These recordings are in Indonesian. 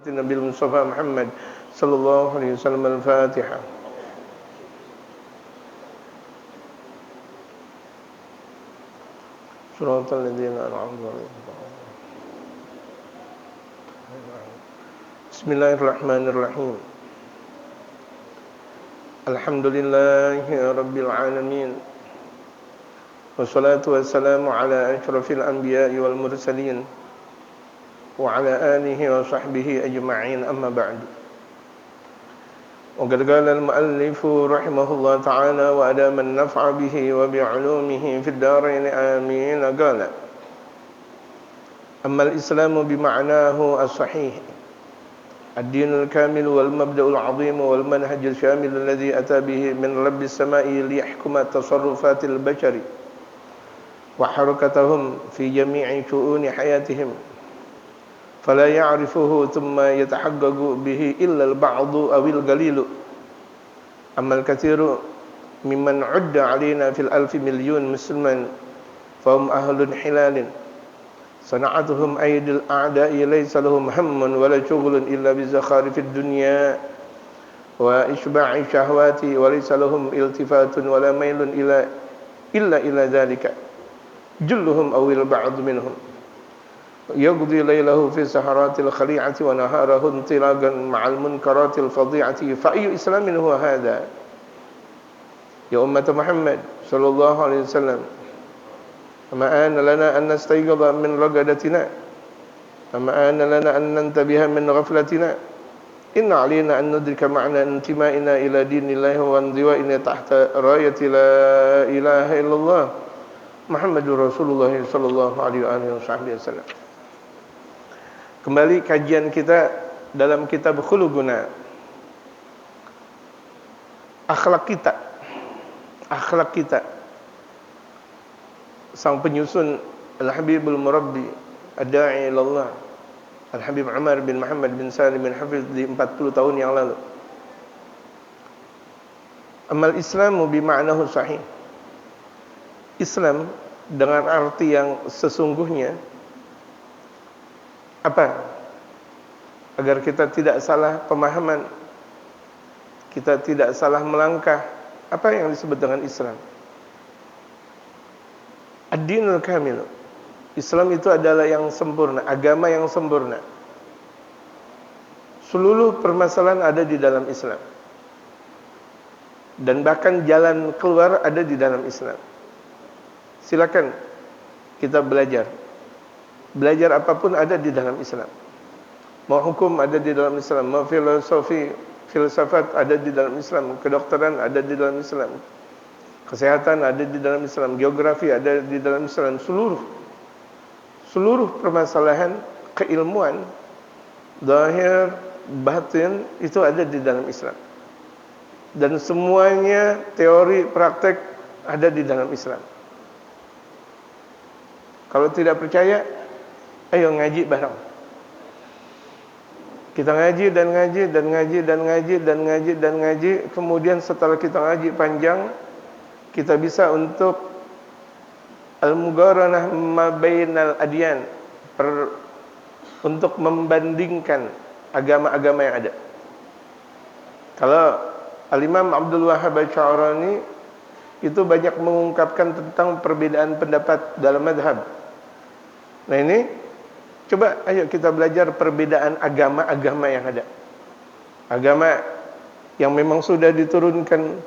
Nabi Mustafa Muhammad sallallahu alaihi wasallam. Al-Fatihah. Shiratal ladzina an'amta 'alaihim. Bismillahirrahmanirrahim. Alhamdulillahi rabbil alamin. Wassalatu wassalamu ala asyrafil anbiya'i wal mursalin wa ala alihi wa sahbihi ajma'in, amma ba'du. Wa qad qala al-mu'allif rahimahullah ta'ala wa adama an-naf'a bihi wa bi'ulumihi fid darain amin. Qala amma al-islamu bima'nahu as-sahih ad-din al-kamil wal mabda'u al-'azim wal manhaj al-shamil alladhi ata bihi min rabbis sama'i liyahkuma tasarrufatil bashari wa harakatahum fi jami'i shu'uni hayatihim فلا يعرفه ثم يتحقق به إلا البعض أو القليل أما الكثير ممن عد علينا في الألف مليون مسلما فهم أهل حلال صنعتهم أيدي الأعداء ليس لهم هم ولا شغل إلا بزخارف الدنيا وإشباع الشهوات وليس لهم التفات ولا ميل إلا إلى ذلك جلهم أو البعض منهم يقضي ليله في سهرات الخليعة ونهاره انطلاقا مع المنكرات الفظيعة فأي إسلام هو هذا يا أمة محمد صلى الله عليه وسلم أما آن لنا أن نستيقظ من رقدتنا أما آن لنا أن ننتبه من غفلتنا إن علينا أن ندرك معنى انتمائنا إلى دين الله وانضوائنا تحت راية لا إله إلا الله محمد رسول الله صلى الله عليه وسلم. Kembali kajian kita dalam kitab Khuluquna. Akhlak kita. Sang penyusun Al-Habibul Murabbi Ad-Da'i ilallah Al-Habib Umar bin Muhammad bin Salim bin Hafiz di 40 tahun yang lalu. Amal Islamu bima'nahu sahih. Islam dengan arti yang sesungguhnya apa? Agar kita tidak salah pemahaman, kita tidak salah melangkah. Apa yang disebut dengan Islam? Ad-dinul kamil. Islam itu adalah yang sempurna, agama yang sempurna. Seluruh permasalahan ada di dalam Islam. Dan bahkan jalan keluar ada di dalam Islam. Silakan kita belajar. Belajar apapun ada di dalam Islam. Mau hukum ada di dalam Islam, mau filosofi, filsafat ada di dalam Islam, kedokteran ada di dalam Islam, kesehatan ada di dalam Islam, geografi ada di dalam Islam. Seluruh permasalahan keilmuan zahir, batin itu ada di dalam Islam. Dan semuanya teori, praktek ada di dalam Islam. Kalau tidak percaya, ayo ngaji bareng. Kita ngaji dan ngaji dan ngaji dan ngaji dan ngaji dan ngaji. Kemudian setelah kita ngaji panjang, kita bisa untuk al-muqaranah ma bainal adyan, untuk membandingkan agama-agama yang ada. Kalau Al-Imam Abdul Wahhab Asy-Sya'rani itu banyak mengungkapkan tentang perbedaan pendapat dalam madhab. Nah ini, coba ayo kita belajar perbedaan agama-agama yang ada. Agama yang memang sudah diturunkan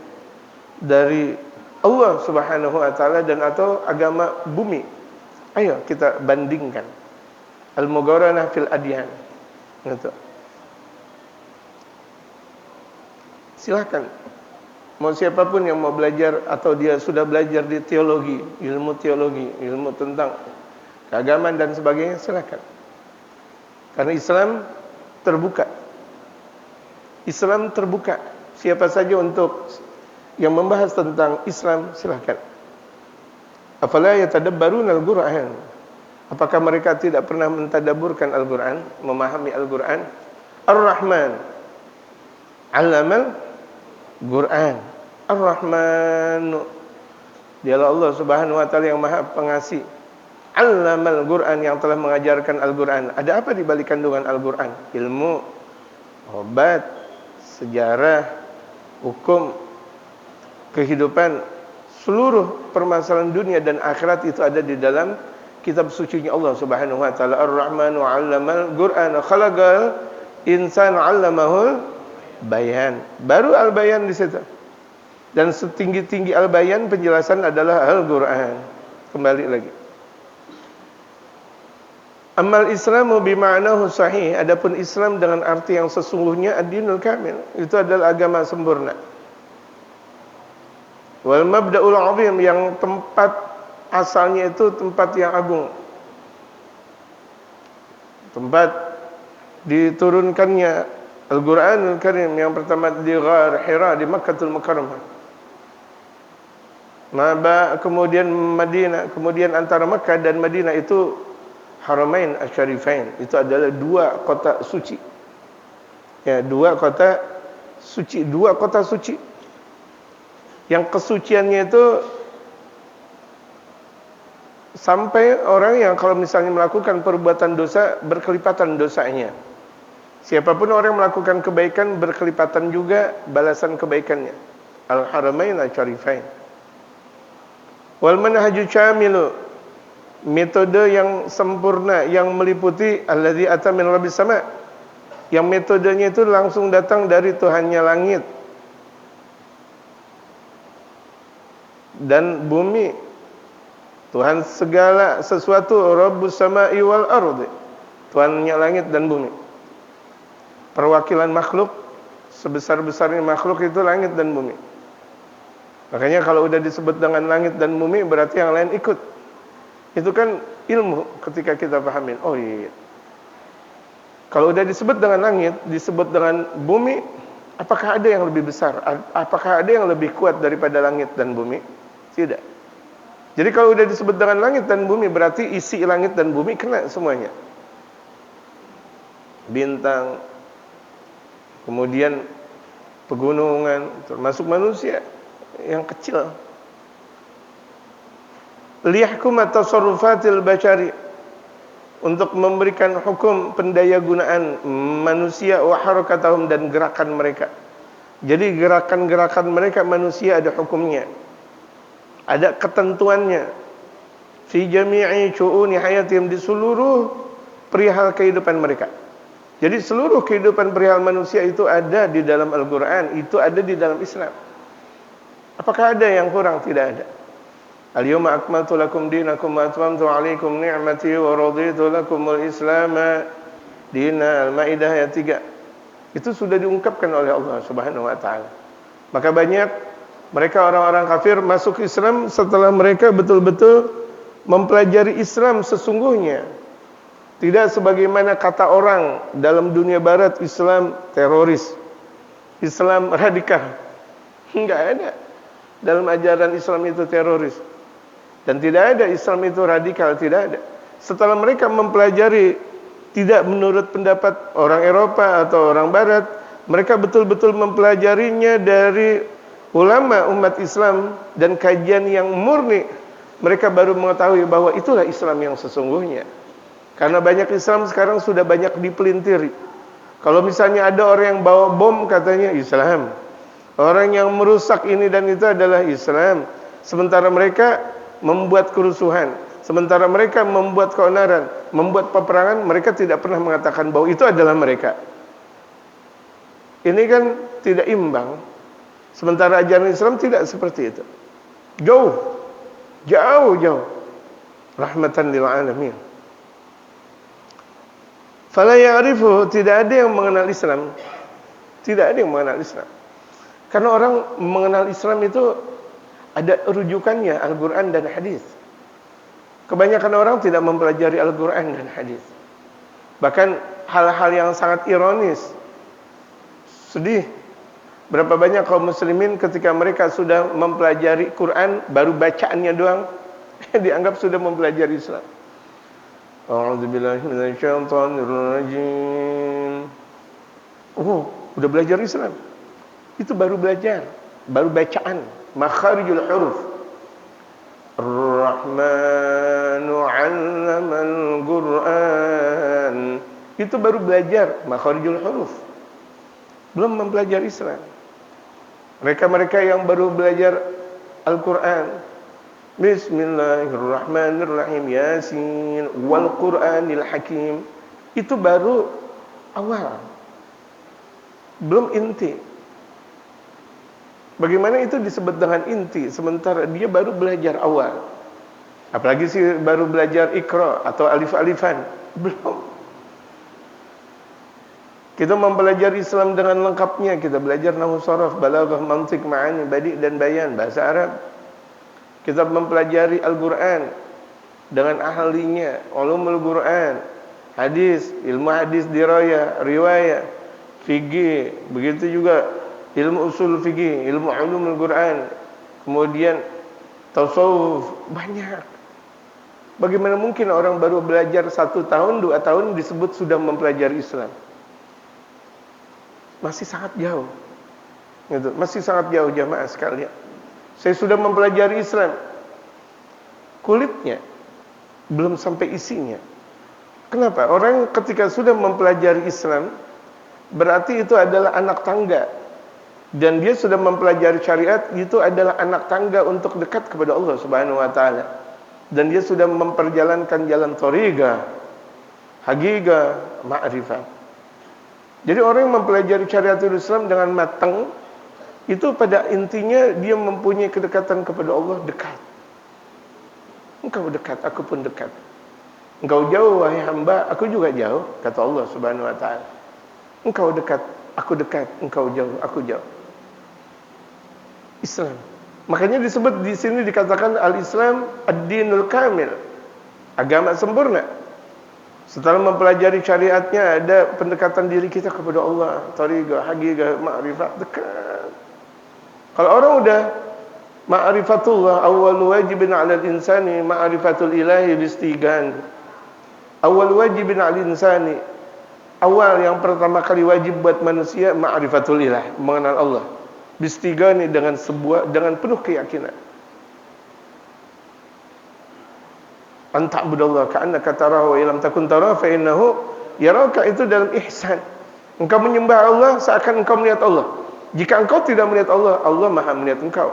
dari Allah Subhanahu wa taala dan atau agama bumi. Ayo kita bandingkan. Al-muqaranah fil adyan. Gitu. Silakan. Mau siapapun yang mau belajar atau dia sudah belajar di teologi, ilmu tentang keagamaan dan sebagainya, silakan. Karena Islam terbuka. Islam terbuka. Siapa saja untuk yang membahas tentang Islam, silakan. Afala yatadabbaruna al-Qur'an? Apakah mereka tidak pernah mentadabburkan Al-Qur'an, memahami Al-Qur'an? Ar-Rahman 'allamal Qur'an. Ar-Rahman, dialah Allah Subhanahu wa taala yang Maha Pengasih. 'allamal Qur'an, yang telah mengajarkan Al-Qur'an. Ada apa di balik kandungan Al-Qur'an? Ilmu, obat, sejarah, hukum, kehidupan, seluruh permasalahan dunia dan akhirat itu ada di dalam kitab sucinya Allah Subhanahu wa taala. Ar-Rahmanu 'allamal Qur'ana khalaqal insana 'allamahul bayan. Baru al-bayan di situ. Dan setinggi-tinggi al-bayan penjelasan adalah Al-Qur'an. Kembali lagi. Amal Islamu bima'nahu sahih, adapun Islam dengan arti yang sesungguhnya ad-dinul kamil, itu adalah agama sempurna. Wal mabda'ul 'azim, yang tempat asalnya itu tempat yang agung. Tempat diturunkannya Al-Qur'anul Karim yang pertama di Ghar Hira di Makkahul Mukarramah. Kemudian Madinah, kemudian antara Makkah dan Madinah itu Haramain Asy-Syarifain, itu adalah dua kota suci. Ya, dua kota suci. Yang kesuciannya itu sampai orang yang kalau misalnya melakukan perbuatan dosa berkelipatan dosanya. Siapapun orang yang melakukan kebaikan berkelipatan juga balasan kebaikannya. Al-Haramain Asy-Syarifain. Wal manhaju syamilu, metode yang sempurna yang meliputi allazi ata min rabbis sama', yang metodenya itu langsung datang dari Tuhannya langit dan bumi, Tuhan segala sesuatu, Rabbus sama'i wal ardi, Tuhannya langit dan bumi. Perwakilan makhluk, sebesar-besarnya makhluk itu langit dan bumi. Makanya kalau udah disebut dengan langit dan bumi berarti yang lain ikut. Itu kan ilmu ketika kita pahamin. Oh iya. Kalau udah disebut dengan langit, disebut dengan bumi, apakah ada yang lebih besar? Apakah ada yang lebih kuat daripada langit dan bumi? Tidak. Jadi kalau udah disebut dengan langit dan bumi berarti isi langit dan bumi kena semuanya. Bintang, kemudian pegunungan, termasuk manusia yang kecil. Liyahkuma tasarrufatil bashari, untuk memberikan hukum pendayagunaan manusia wa harakatahum, dan gerakan mereka. Jadi gerakan-gerakan mereka manusia ada hukumnya, ada ketentuannya. Fi jami'i syu'uni hayatihim, di seluruh perihal kehidupan mereka. Jadi seluruh kehidupan perihal manusia itu ada di dalam Al-Qur'an, itu ada di dalam Islam. Apakah ada yang kurang? Tidak ada. Al-yawma akmaltu lakum dinakum wa atmamtu 'alaikum ni'mati wa raditu lakumul Islama dina. Al-Maidah ayat 3. Itu sudah diungkapkan oleh Allah Subhanahu wa taala. Maka banyak mereka orang-orang kafir masuk Islam setelah mereka betul-betul mempelajari Islam sesungguhnya. Tidak sebagaimana kata orang dalam dunia barat, Islam teroris, Islam radikal. Enggak ada. Dalam ajaran Islam itu teroris. Dan tidak ada Islam itu radikal, tidak ada. Setelah mereka mempelajari tidak menurut pendapat orang Eropa atau orang Barat, mereka betul-betul mempelajarinya dari ulama umat Islam dan kajian yang murni, mereka baru mengetahui bahwa itulah Islam yang sesungguhnya. Karena banyak Islam sekarang sudah banyak dipelintiri. Kalau misalnya ada orang yang bawa bom katanya Islam, orang yang merusak ini dan itu adalah Islam. Sementara mereka membuat kerusuhan, sementara mereka membuat keonaran, membuat peperangan, mereka tidak pernah mengatakan bahwa itu adalah mereka. Ini kan tidak imbang. Sementara ajaran Islam tidak seperti itu. Jauh. Rahmatan lil alamin. Fala ya'rifu, tidak ada yang mengenal Islam. Tidak ada yang mengenal Islam. Karena orang mengenal Islam itu ada rujukannya Al-Quran dan hadis. Kebanyakan orang tidak mempelajari Al-Quran dan hadis. Bahkan hal-hal yang sangat ironis, sedih, berapa banyak kaum muslimin ketika mereka sudah mempelajari Quran, baru bacaannya doang, dianggap sudah mempelajari Islam. A'udzubillahi minasyaitonirrajim. Oh, udah belajar Islam. Itu baru belajar, baru bacaan, makharijul huruf. Ar-Rahmanu 'allamal Qur'an. Itu baru belajar makharijul huruf. Belum mempelajari Islam. Mereka-mereka yang baru belajar Al-Qur'an, Bismillahirrahmanirrahim, Yasin wal Qur'anil Hakim, itu baru awal, belum inti. Bagaimana itu disebut dengan inti sementara dia baru belajar awal? Apalagi sih baru belajar Iqra atau alif-alifan, belum. Kita mempelajari Islam dengan lengkapnya. Kita belajar nahwu sharaf, balaghah, mantiq, ma'ani, badi' dan bayan, bahasa Arab. Kita mempelajari Al-Qur'an dengan ahlinya, ulumul Qur'an, hadis, ilmu hadis, dirayah, riwayah, fikih, begitu juga ilmu usul fikih, ilmu ulumul Qur'an, kemudian tasawuf, banyak. Bagaimana mungkin orang baru belajar 1 tahun, 2 tahun disebut sudah mempelajari Islam? Masih sangat jauh, gitu. Masih sangat jauh jamaah sekalian. Saya sudah mempelajari Islam, kulitnya belum sampai isinya. Kenapa? Orang ketika sudah mempelajari Islam, berarti itu adalah anak tangga. Dan dia sudah mempelajari syariat, itu adalah anak tangga untuk dekat kepada Allah Subhanahu wa taala. Dan dia sudah memperjalankan jalan thariqah, haqiqah, ma'rifah. Jadi orang yang mempelajari syariatul Islam dengan matang, itu pada intinya dia mempunyai kedekatan kepada Allah, dekat. Engkau dekat, aku pun dekat. Engkau jauh wahai hamba, aku juga jauh, kata Allah Subhanahu wa taala. Engkau dekat, aku dekat, engkau jauh, aku jauh. Islam. Makanya disebut di sini dikatakan al-Islam ad-dinul kamil, agama sempurna. Setelah mempelajari syariatnya, ada pendekatan diri kita kepada Allah, thariqah, haqiqah, ma'rifah, dekat. Kalau orang udah ma'rifatullah, awwal wajibin 'alal insani ma'rifatul ilahi bistigan. Awal wajibin 'alal insani, awal yang pertama kali wajib buat manusia ma'rifatul ilah, mengenal Allah. Bistigani, dengan penuh keyakinan. Anta'budallaha ka'annaka tarahu wa illam takun tarahu fa innahu yaraka, itu dalam ihsan. Engkau menyembah Allah seakan engkau melihat Allah. Jika engkau tidak melihat Allah, Allah Maha melihat engkau.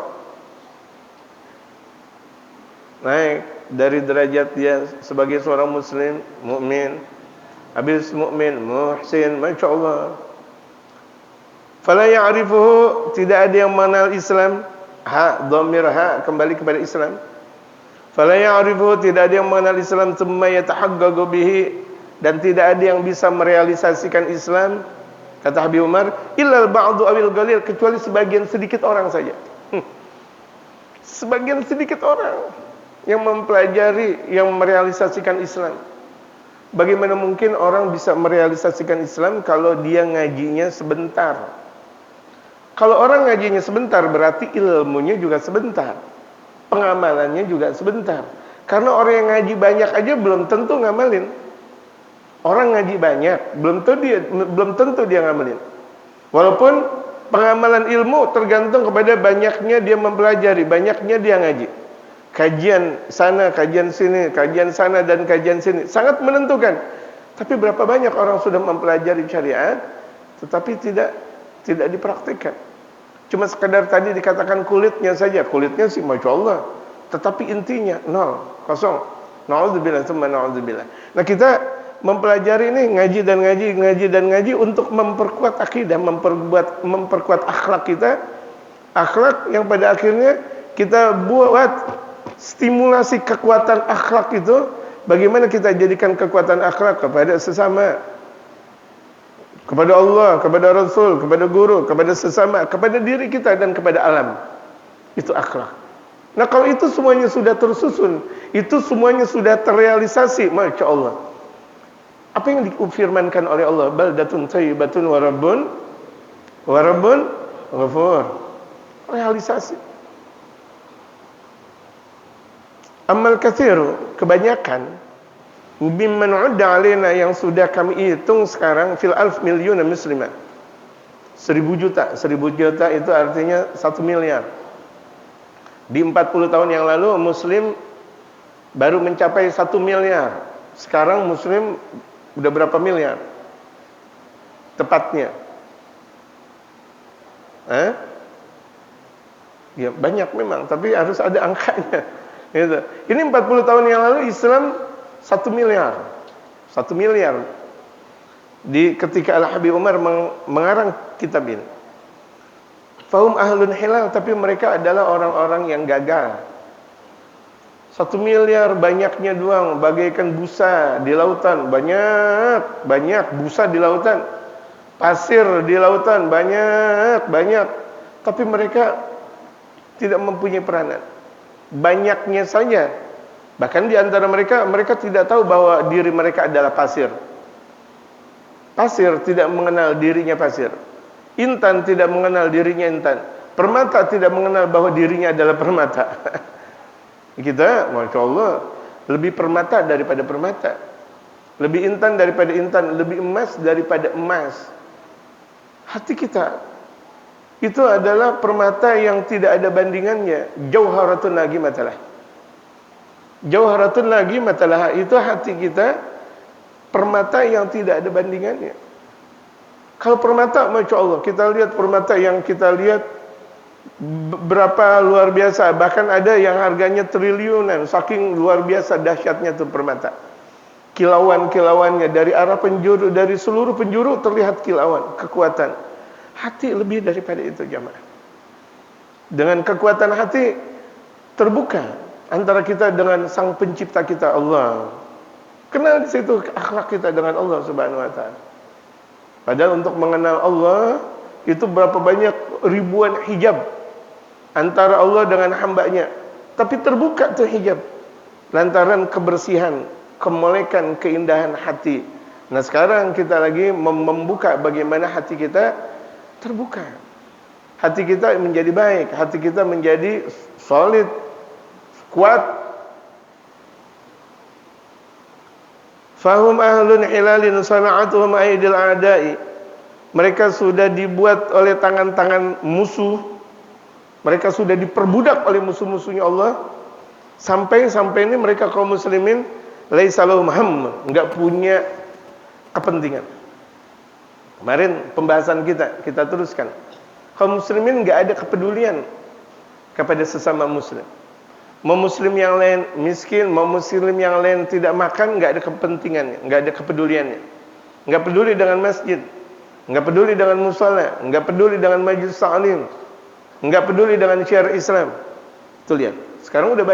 Naik dari derajat dia sebagai seorang muslim, mukmin, habis mukmin, muhsin, masyaallah. Fala ya'rifuhu, tidak ada yang mengenal Islam. Ha, dhamir ha, kembali kepada Islam. Fala ya'rifu, tidak ada yang mengenal Islam, tsumma yatahaqqaqu bihi, dan tidak ada yang bisa merealisasikan Islam, kata Habib Umar, illal ba'du awil qalil, kecuali sebagian sedikit orang saja. Sebagian sedikit orang yang mempelajari, yang merealisasikan Islam. Bagaimana mungkin orang bisa merealisasikan Islam kalau dia ngajinya sebentar? Kalau orang ngajinya sebentar, berarti ilmunya juga sebentar, pengamalannya juga sebentar. Karena orang yang ngaji banyak aja belum tentu ngamalin. Orang ngaji banyak belum tentu dia ngamalin. Walaupun pengamalan ilmu tergantung kepada banyaknya dia mempelajari, banyaknya dia ngaji. Kajian sana, kajian sini, kajian sana dan kajian sini sangat menentukan. Tapi berapa banyak orang sudah mempelajari syariat tetapi tidak dipraktikkan. Cuma sekadar tadi dikatakan kulitnya saja, kulitnya sih Masya Allah, tetapi intinya nol, kosong. Na'udzubillah, tsumma na'udzubillah. Nah, kita mempelajari ini, ngaji dan ngaji untuk memperkuat akidah, memperkuat akhlak kita, akhlak yang pada akhirnya kita buat stimulasi kekuatan akhlak itu. Bagaimana kita jadikan kekuatan akhlak kepada sesama, kepada Allah, kepada Rasul, kepada guru, kepada sesama, kepada diri kita dan kepada alam. Itu akhlak. Nah, kalau itu semuanya sudah tersusun, itu semuanya sudah terrealisasi, Masya Allah. Apa yang difirmankan oleh Allah? Baldatun thayyibatun wa rabbun ghafur. Realisasi. Amal kathiru, kebanyakan, mimman udda alaina, yang sudah kami hitung sekarang, fil alf milyuna muslimat. 1000 juta. 1000 juta itu artinya 1 miliar. Di 40 tahun yang lalu Muslim baru mencapai 1 miliar. Sekarang Muslim udah berapa miliar? Tepatnya. Ya banyak memang, tapi harus ada angkanya. Gitu. Ini 40 tahun yang lalu Islam 1 miliar. 1 miliar. Ketika Al-Habib Umar mengarang kitab ini. Fahum ahlun hilal, tapi mereka adalah orang-orang yang gagal. 1 miliar banyaknya doang, bagaikan busa di lautan. Banyak busa di lautan. Pasir di lautan, banyak. Tapi mereka tidak mempunyai peranan. Banyaknya saja. Bahkan di antara mereka tidak tahu bahwa diri mereka adalah pasir. Pasir tidak mengenal dirinya pasir. Intan tidak mengenal dirinya intan. Permata tidak mengenal bahwa dirinya adalah permata. Kita, Masya Allah, lebih permata daripada permata, lebih intan daripada intan, lebih emas daripada emas. Hati kita itu adalah permata yang tidak ada bandingannya. Jauharatun lagi matalah. Jauharatun lagi matalah, itu hati kita, permata yang tidak ada bandingannya. Kalau permata, Masya Allah, kita lihat permata yang kita lihat berapa luar biasa, bahkan ada yang harganya triliunan, saking luar biasa dahsyatnya itu permata. Kilauan-kilauannya dari arah penjuru, dari seluruh penjuru terlihat kilauan, kekuatan. Hati lebih daripada itu, jamaah. Dengan kekuatan hati terbuka antara kita dengan Sang Pencipta kita, Allah. Kenal di situ akhlak kita dengan Allah Subhanahu wa taala. Padahal untuk mengenal Allah itu berapa banyak ribuan hijab antara Allah dengan hambanya. Tapi terbuka tuh hijab lantaran kebersihan, kemolekan, keindahan hati. Nah sekarang kita lagi membuka bagaimana hati kita terbuka. Hati kita menjadi baik, hati kita menjadi solid, kuat. Fahum ahlun hilalin sana'atuhum aidil a'da'i. Mereka sudah dibuat oleh tangan-tangan musuh. Mereka sudah diperbudak oleh musuh-musuhnya Allah. Sampai ini mereka kaum muslimin laisa lahum hamm, enggak punya kepentingan. Kemarin pembahasan kita teruskan. Kaum muslimin enggak ada kepedulian kepada sesama muslim. Mau muslim yang lain miskin, mau muslim yang lain tidak makan, enggak ada kepentingannya, enggak ada kepeduliannya. Enggak peduli dengan masjid, enggak peduli dengan musala, enggak peduli dengan majelis ta'lim, enggak peduli dengan syiar Islam. Tuh lihat, sekarang udah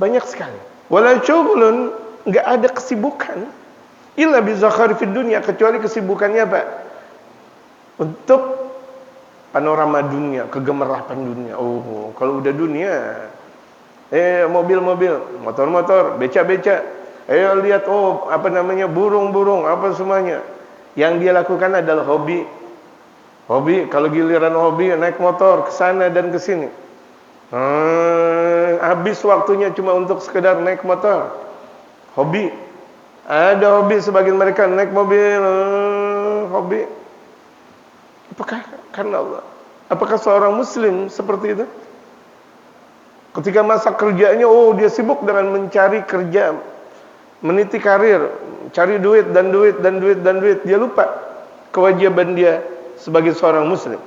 banyak sekali. Wala syughlun, enggak ada kesibukan illa bi zakharifid dunya, kecuali kesibukannya apa? Untuk panorama dunia, kegemerapan dunia. Oh, kalau udah dunia, mobil-mobil, motor-motor, beca-beca, lihat burung-burung, apa semuanya. Yang dia lakukan adalah hobi. Kalau giliran hobi naik motor ke sana dan ke sini. Habis waktunya cuma untuk sekedar naik motor. Hobi. Ada hobi sebagian mereka naik mobil, hobi. Apakah karena Allah? Apakah seorang muslim seperti itu? Ketika masa kerjanya, dia sibuk dengan mencari kerja, meniti karir, cari duit dan duit. Dia lupa kewajiban dia sebagai seorang muslim.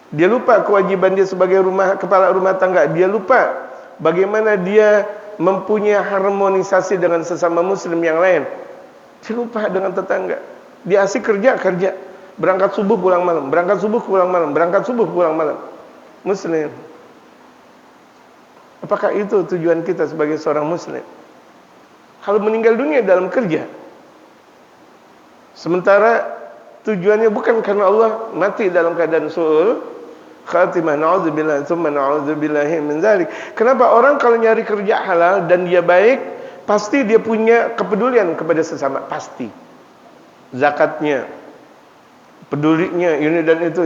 Dia lupa kewajiban dia sebagai kepala rumah tangga. Dia lupa bagaimana dia mempunyai harmonisasi dengan sesama muslim yang lain. Dia lupa dengan tetangga. Dia asik kerja. Berangkat subuh pulang malam, berangkat subuh pulang malam. Muslim. Apakah itu tujuan kita sebagai seorang muslim? Kalau meninggal dunia dalam kerja, sementara tujuannya bukan karena Allah, mati dalam keadaan su'ul khatimah, na'udzubillah, tsumma na'udzubillahi min dzalik. Kenapa orang kalau nyari kerja halal dan dia baik, pasti dia punya kepedulian kepada sesama, pasti. Zakatnya, pedulinya, ini dan itu.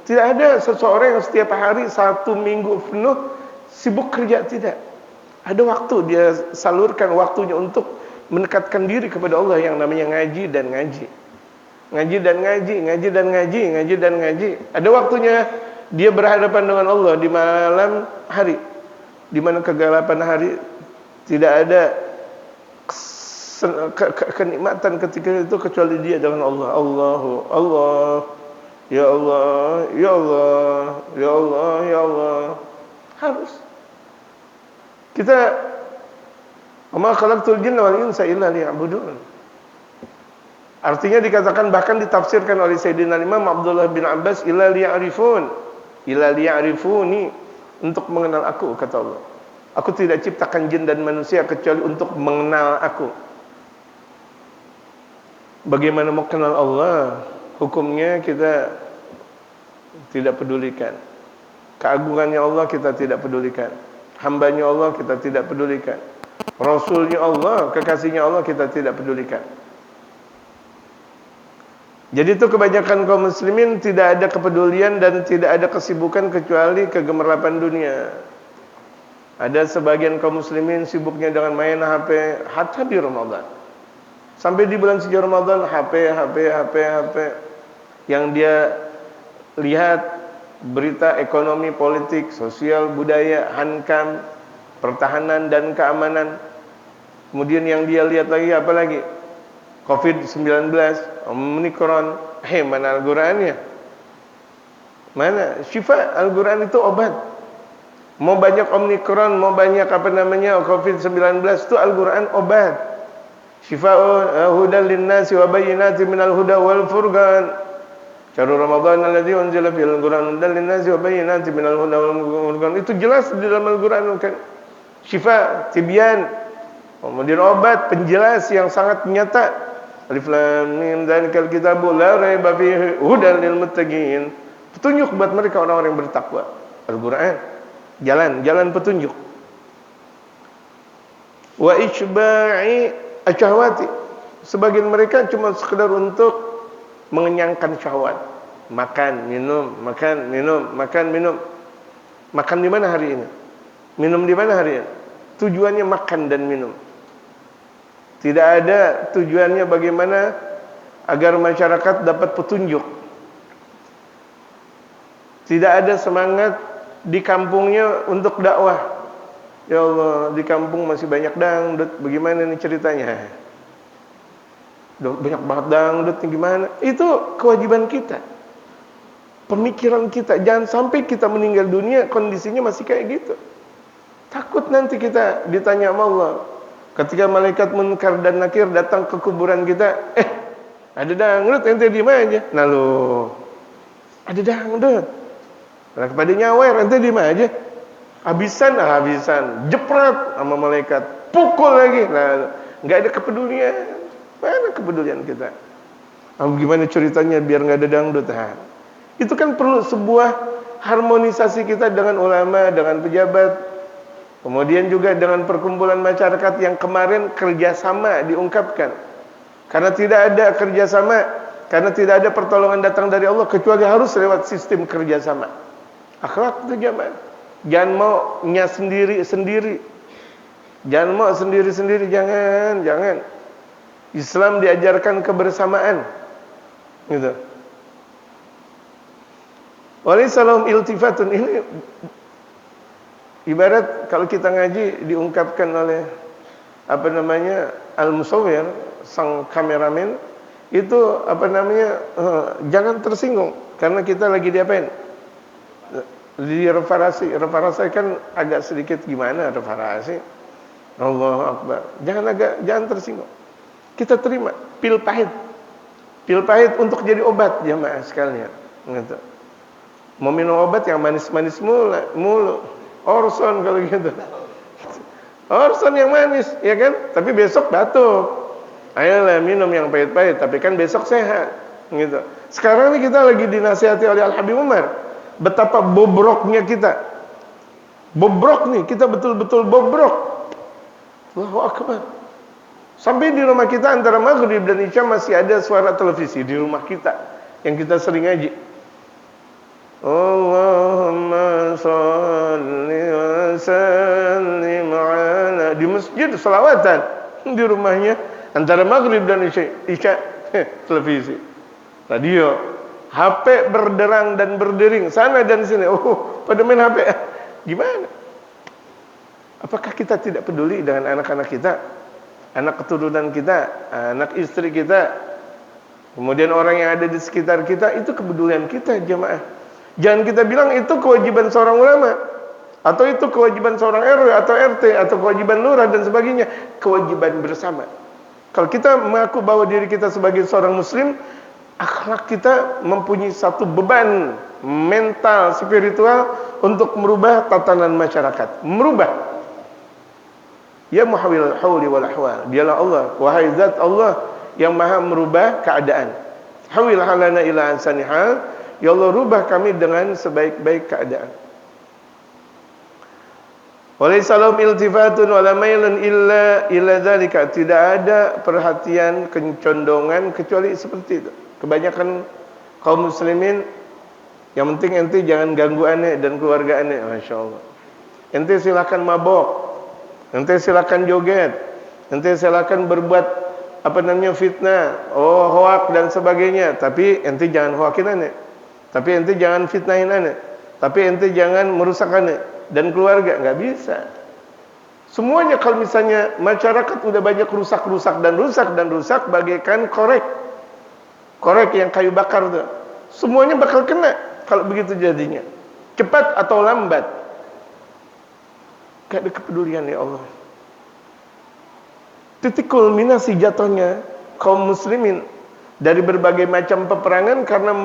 Tidak ada seseorang yang setiap hari 1 minggu penuh sibuk kerja, tidak. Ada waktu dia salurkan waktunya untuk mendekatkan diri kepada Allah yang namanya ngaji dan ngaji. Ada waktunya dia berhadapan dengan Allah di malam hari. di mana kegelapan hari tidak ada kenikmatan ketika itu kecuali dia dengan Allah. Allah, ya Allah, ya Allah, ya Allah, ya Allah. Harus kita wa khalaqtul jinna wal insa illa liya'budun. Artinya dikatakan, bahkan ditafsirkan oleh Sayyidina Imam Abdullah bin Abbas, illa liya'rifun, illa liya'rifuni, untuk mengenal aku, kata Allah. Aku tidak ciptakan jin dan manusia kecuali untuk mengenal aku. Bagaimana mau kenal Allah? Hukumnya kita tidak pedulikan. Keagungannya Allah kita tidak pedulikan. Hambanya Allah kita tidak pedulikan. Rasulnya Allah, kekasihnya Allah kita tidak pedulikan. Jadi itu kebanyakan kaum muslimin tidak ada kepedulian dan tidak ada kesibukan kecuali kegemaran dunia. Ada sebagian kaum muslimin sibuknya dengan main HP hatta di Ramadan. Sampai di bulan suci Ramadan HP. Yang dia lihat berita ekonomi, politik, sosial, budaya, hankam, pertahanan dan keamanan. Kemudian yang dia lihat lagi apa lagi? COVID-19, Omikron. Mana Al-Qur'annya? Mana? Syifa, Al-Qur'an itu obat. Mau banyak Omikron, mau banyak COVID-19, itu Al-Qur'an obat. Syifa'un hudan linnasi wa bayyinatin minal huda wal furqan. Syahrul Ramadan alladzi unzila fihil Qur'an hudan linnasi wa bayyinatin minal huda wal furqan. Itu jelas di dalam Al-Qur'an kan. Syifa, tibyan. Kemudian obat, penjelas yang sangat nyata. Alif lam mim dzalikal kitabu la raiba fihi hudan lil muttaqin. Petunjuk buat mereka orang-orang yang bertakwa. Al-Qur'an, jalan petunjuk. Wa isba'i asyahwati. Sebagian mereka cuma sekedar untuk mengenyangkan syahwat. Makan, minum. Makan di mana hari ini? Minum di mana hari ini? Tujuannya makan dan minum. Tidak ada tujuannya bagaimana agar masyarakat dapat petunjuk. Tidak ada semangat di kampungnya untuk dakwah. Ya Allah, di kampung masih banyak dangdut. Bagaimana nih ceritanya? Banyak banget dangdut, gimana? Itu kewajiban kita. Pemikiran kita, jangan sampai kita meninggal dunia kondisinya masih kayak gitu. Takut nanti kita ditanya sama Allah. Ketika malaikat Munkar dan Nakir datang ke kuburan kita, ada dangdut, ente diem aja. Nah lo, ada dangdut. Nah, kepada nyawer, ente diem aja. Habisan, jepret sama malaikat, pukul lagi. Nah, nggak ada kepedulian. Mana kepedulian kita? Gimana ceritanya biar nggak ada dangdut? Nah, itu kan perlu sebuah harmonisasi kita dengan ulama, dengan pejabat. Kemudian juga dengan perkumpulan masyarakat yang kemarin kerjasama diungkapkan. Karena tidak ada kerjasama, karena tidak ada pertolongan datang dari Allah, kecuali harus lewat sistem kerjasama. Akhlak itu jamaah. Jangan mau sendiri-sendiri. Jangan mau sendiri-sendiri, jangan. Islam diajarkan kebersamaan. Gitu. Walisalahum iltifatun, ini ibarat kalau kita ngaji diungkapkan oleh al-musawwir, sang kameramen itu jangan tersinggung karena kita lagi diapain? Di reparasi kan agak sedikit gimana reparasi. Allahu Akbar. Jangan tersinggung. Kita terima pil pahit untuk jadi obat jamaah sekalian. Gitu. Mau minum obat yang manis-manis mulu. Orson kalau gitu. Orson yang manis, ya kan? Tapi besok batuk. Ayolah minum yang pahit-pahit, tapi kan besok sehat. Gitu. Sekarang ini kita lagi dinasihati oleh Al-Habib Umar. Betapa bobroknya kita. Bobrok nih, kita betul-betul bobrok. Allahu Akbar. Sampai di rumah kita antara maghrib dan isya masih ada suara televisi di rumah kita yang kita sering ngaji. Allahumma sholli wa sallim ala, di masjid selawatan, di rumahnya antara maghrib dan isya televisi, radio, HP berderang dan berdering sana dan sini. Pada main HP. Gimana? Apakah kita tidak peduli dengan anak-anak kita, anak keturunan kita, anak istri kita, kemudian orang yang ada di sekitar kita? Itu kepedulian kita, jemaah. Jangan kita bilang itu kewajiban seorang ulama, atau itu kewajiban seorang RW atau RT, atau kewajiban lurah dan sebagainya. Kewajiban bersama. Kalau kita mengaku bahwa diri kita sebagai seorang muslim, akhlak kita mempunyai satu beban mental, spiritual untuk merubah tatanan masyarakat. Merubah. Ya muhawwil hauli wal ahwal. Dialah Allah, wahai zat Allah yang maha merubah keadaan. Hawil halana ila ansani hal. Ya Allah, rubah kami dengan sebaik-baik keadaan. Walaysa lahum iltifatun wala mailun illa dzalika. Tidak ada perhatian, kencondongan kecuali seperti itu. Kebanyakan kaum muslimin, yang penting ente jangan ganggu ane dan keluarga ane. Masya Allah. Ente silakan mabok, ente silakan joget, ente silakan berbuat fitnah, hoak dan sebagainya. Tapi ente jangan hoakin ane, tapi ente jangan fitnahin ane, tapi ente jangan merusak ane dan keluarga. Nggak bisa. Semuanya kalau misalnya masyarakat udah banyak rusak dan rusak bagaikan korek yang kayu bakar tuh, semuanya bakal kena kalau begitu jadinya, cepat atau lambat. Gak ada kepedulian ya Allah. Titik kulminasi jatuhnya kaum muslimin dari berbagai macam peperangan karena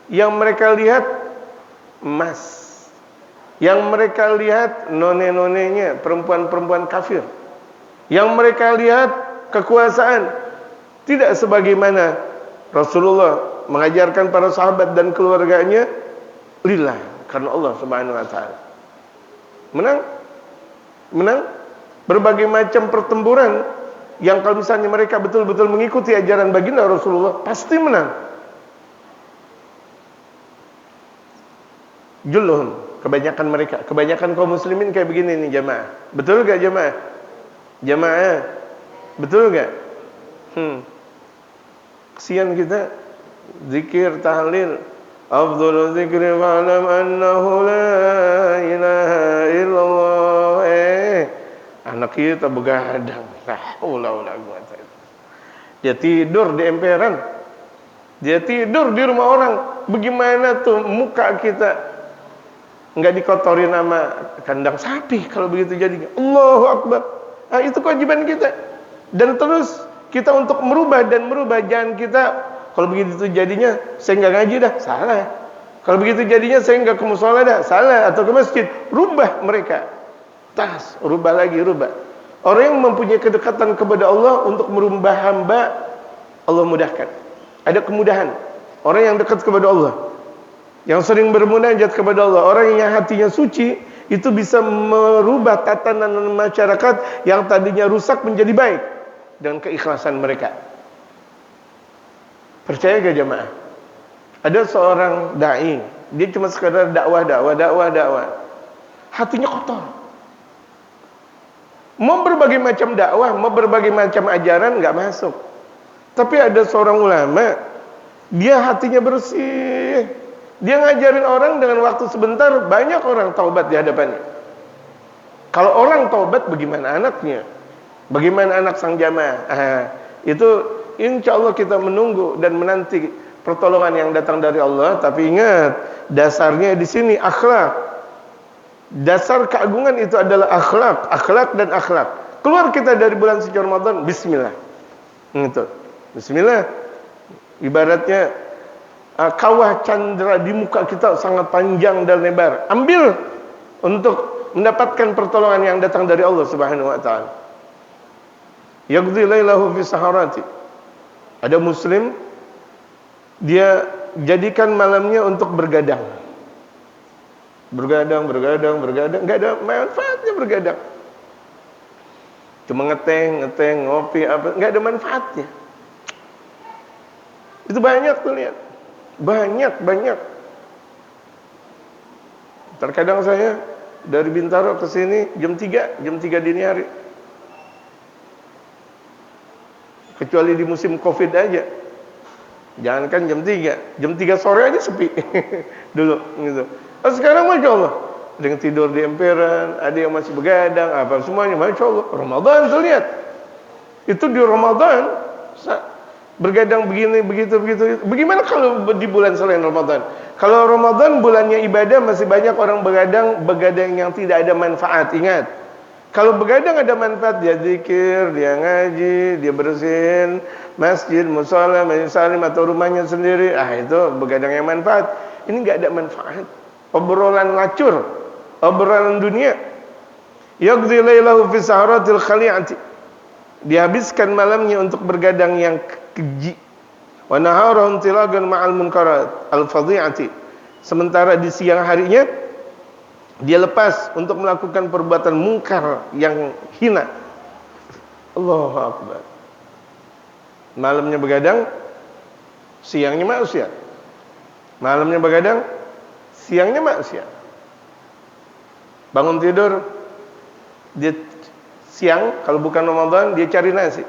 yang mereka lihat emas, yang mereka lihat none-nonenya, perempuan-perempuan kafir, yang mereka lihat kekuasaan, tidak sebagaimana Rasulullah mengajarkan para sahabat dan keluarganya, lillah, karena Allah Subhanahu wa taala. Menang berbagai macam pertempuran yang kalau misalnya mereka betul-betul mengikuti ajaran baginda Rasulullah, pasti menang. Julhum, kebanyakan kaum muslimin kayak begini nih jamaah. Betul gak jamaah? Jamaah, betul gak? Kesian kita, zikir, tahlil, afdhalu dzikri fa'lam annahu la ilaha illallah. Anak kita begadang, la haula wala quwwata illa billah. Dia tidur di emperan, dia tidur di rumah orang. Bagaimana tuh muka kita nggak dikotori nama kandang sapi kalau begitu jadinya. Allahu Akbar. Itu kewajiban kita. Dan terus kita untuk merubah. Jangan kita kalau begitu jadinya saya nggak ngaji dah, salah. Kalau begitu jadinya saya nggak ke mushola dah, salah. Atau ke masjid, rubah mereka. Rubah lagi. Orang yang mempunyai kedekatan kepada Allah untuk merubah hamba, Allah mudahkan. Ada kemudahan. Orang yang dekat kepada Allah, yang sering bermunajat kepada Allah, orang yang hatinya suci, itu bisa merubah tatanan masyarakat yang tadinya rusak menjadi baik dengan keikhlasan mereka. Percaya gak jamaah? Ada seorang dai, dia cuma sekadar dakwah. Hatinya kotor. Mau berbagai macam dakwah, mau berbagai macam ajaran nggak masuk. Tapi ada seorang ulama, dia hatinya bersih. Dia ngajarin orang dengan waktu sebentar, banyak orang taubat di hadapannya. Kalau orang taubat, bagaimana anaknya? Bagaimana anak sang jamaah? Itu insya Allah kita menunggu dan menanti pertolongan yang datang dari Allah. Tapi ingat, dasarnya di sini akhlak. Dasar keagungan itu adalah akhlak dan akhlak. Keluar kita dari bulan suci Ramadan, bismillah. Itu. Bismillah. Ibaratnya kawah candra di muka kita sangat panjang dan lebar. Ambil untuk mendapatkan pertolongan yang datang dari Allah Subhanahu wa taala. Yaqdi lailahu fi saharati. Ada muslim, dia jadikan malamnya untuk bergadang. Bergadang, enggak ada manfaatnya bergadang. Cuma ngeteng, ngopi enggak ada manfaatnya. Itu banyak tuh, lihat. Banyak. Terkadang saya dari Bintaro ke sini jam 3 dini hari. Kecuali di musim Covid aja. Jangankan jam 3 sore aja sepi. Dulu gitu. Sekarang Masya Allah, ada yang tidur di emperan, ada yang masih begadang, apa semuanya, masya Allah. Ramadan tuh lihat, itu di Ramadan bergadang begini, begitu. Bagaimana kalau di bulan selain Ramadan? Kalau Ramadan bulannya ibadah, masih banyak orang begadang yang tidak ada manfaat. Ingat, kalau begadang ada manfaat, dia zikir, dia ngaji, dia bersihin masjid, mushola, majelis salim atau rumahnya sendiri. Itu begadang yang manfaat. Ini nggak ada manfaat. Obrolan lacur, obrolan dunia. Yaqdi lailahu fi saharatil khali'ati. Dihabiskan malamnya untuk bergadang yang keji. Wa naharahu tilagan ma'al munkarat al-fadhi'ati. Sementara di siang harinya dia lepas untuk melakukan perbuatan mungkar yang hina. Allahu akbar. Malamnya begadang, siangnya maksiat. Malamnya begadang, siangnya maksiat. Bangun tidur, dia siang, kalau bukan Ramadan, dia cari nasi.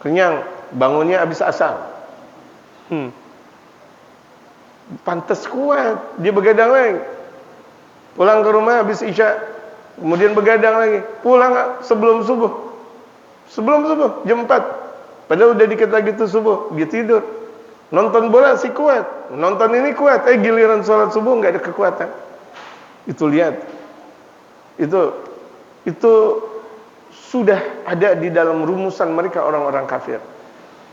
Kenyang, bangunnya habis asar. Pantas kuat, dia begadang lagi. Pulang ke rumah habis isya, kemudian begadang lagi. Pulang sebelum subuh. Sebelum subuh, jam 4. Padahal udah dikit lagi tuh subuh, dia tidur. Nonton bola sih kuat, nonton ini kuat. Giliran sholat subuh nggak ada kekuatan. Itu lihat, itu sudah ada di dalam rumusan mereka orang-orang kafir.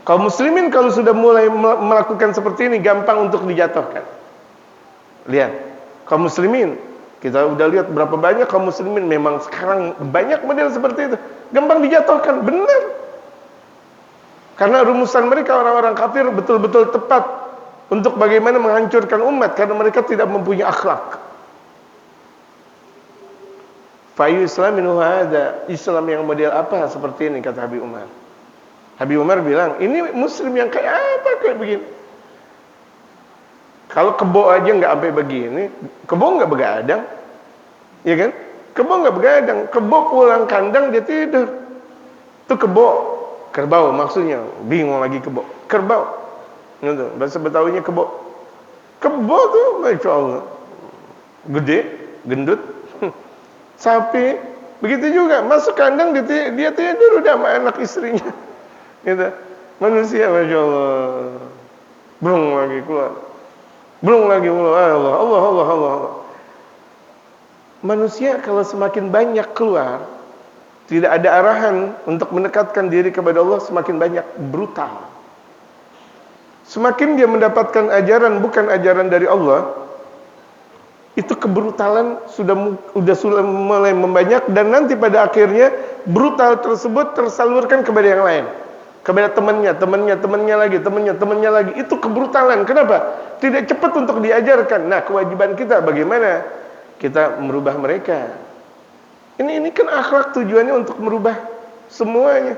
Kaum muslimin kalau sudah mulai melakukan seperti ini, gampang untuk dijatuhkan. Lihat, kaum muslimin, kita udah lihat berapa banyak kaum muslimin memang sekarang banyak model seperti itu, gampang dijatuhkan, benar. Karena rumusan mereka orang-orang kafir betul-betul tepat untuk bagaimana menghancurkan umat, karena mereka tidak mempunyai akhlak. Fayu Islamin hada, Islam yang model apa seperti ini, kata Habib Umar. Habib Umar bilang, ini muslim yang kayak apa, kayak begini. Kalau kebo aja nggak sampai begini, kebo nggak begadang, ya kan? Kebo nggak begadang, kebo pulang kandang dia tidur. Itu kebo. Kerbau maksudnya, bingung lagi kebo. Kerbau, gitu. Bahasa Betawinya kebo. Kebo tuh, masya Allah, gede, gendut. Sapi, begitu juga. Masuk kandang dia tidur udah sama anak istrinya. Gitu. Manusia, masya Allah, belum lagi keluar, Allah. Manusia kalau semakin banyak keluar, tidak ada arahan untuk mendekatkan diri kepada Allah, semakin banyak brutal. Semakin dia mendapatkan ajaran bukan ajaran dari Allah, itu kebrutalan sudah mulai membanyak, dan nanti pada akhirnya brutal tersebut tersalurkan kepada yang lain, kepada temannya lagi. Itu kebrutalan. Kenapa? Tidak cepat untuk diajarkan. Nah, kewajiban kita bagaimana kita merubah mereka. Ini kan akhlak tujuannya untuk merubah semuanya.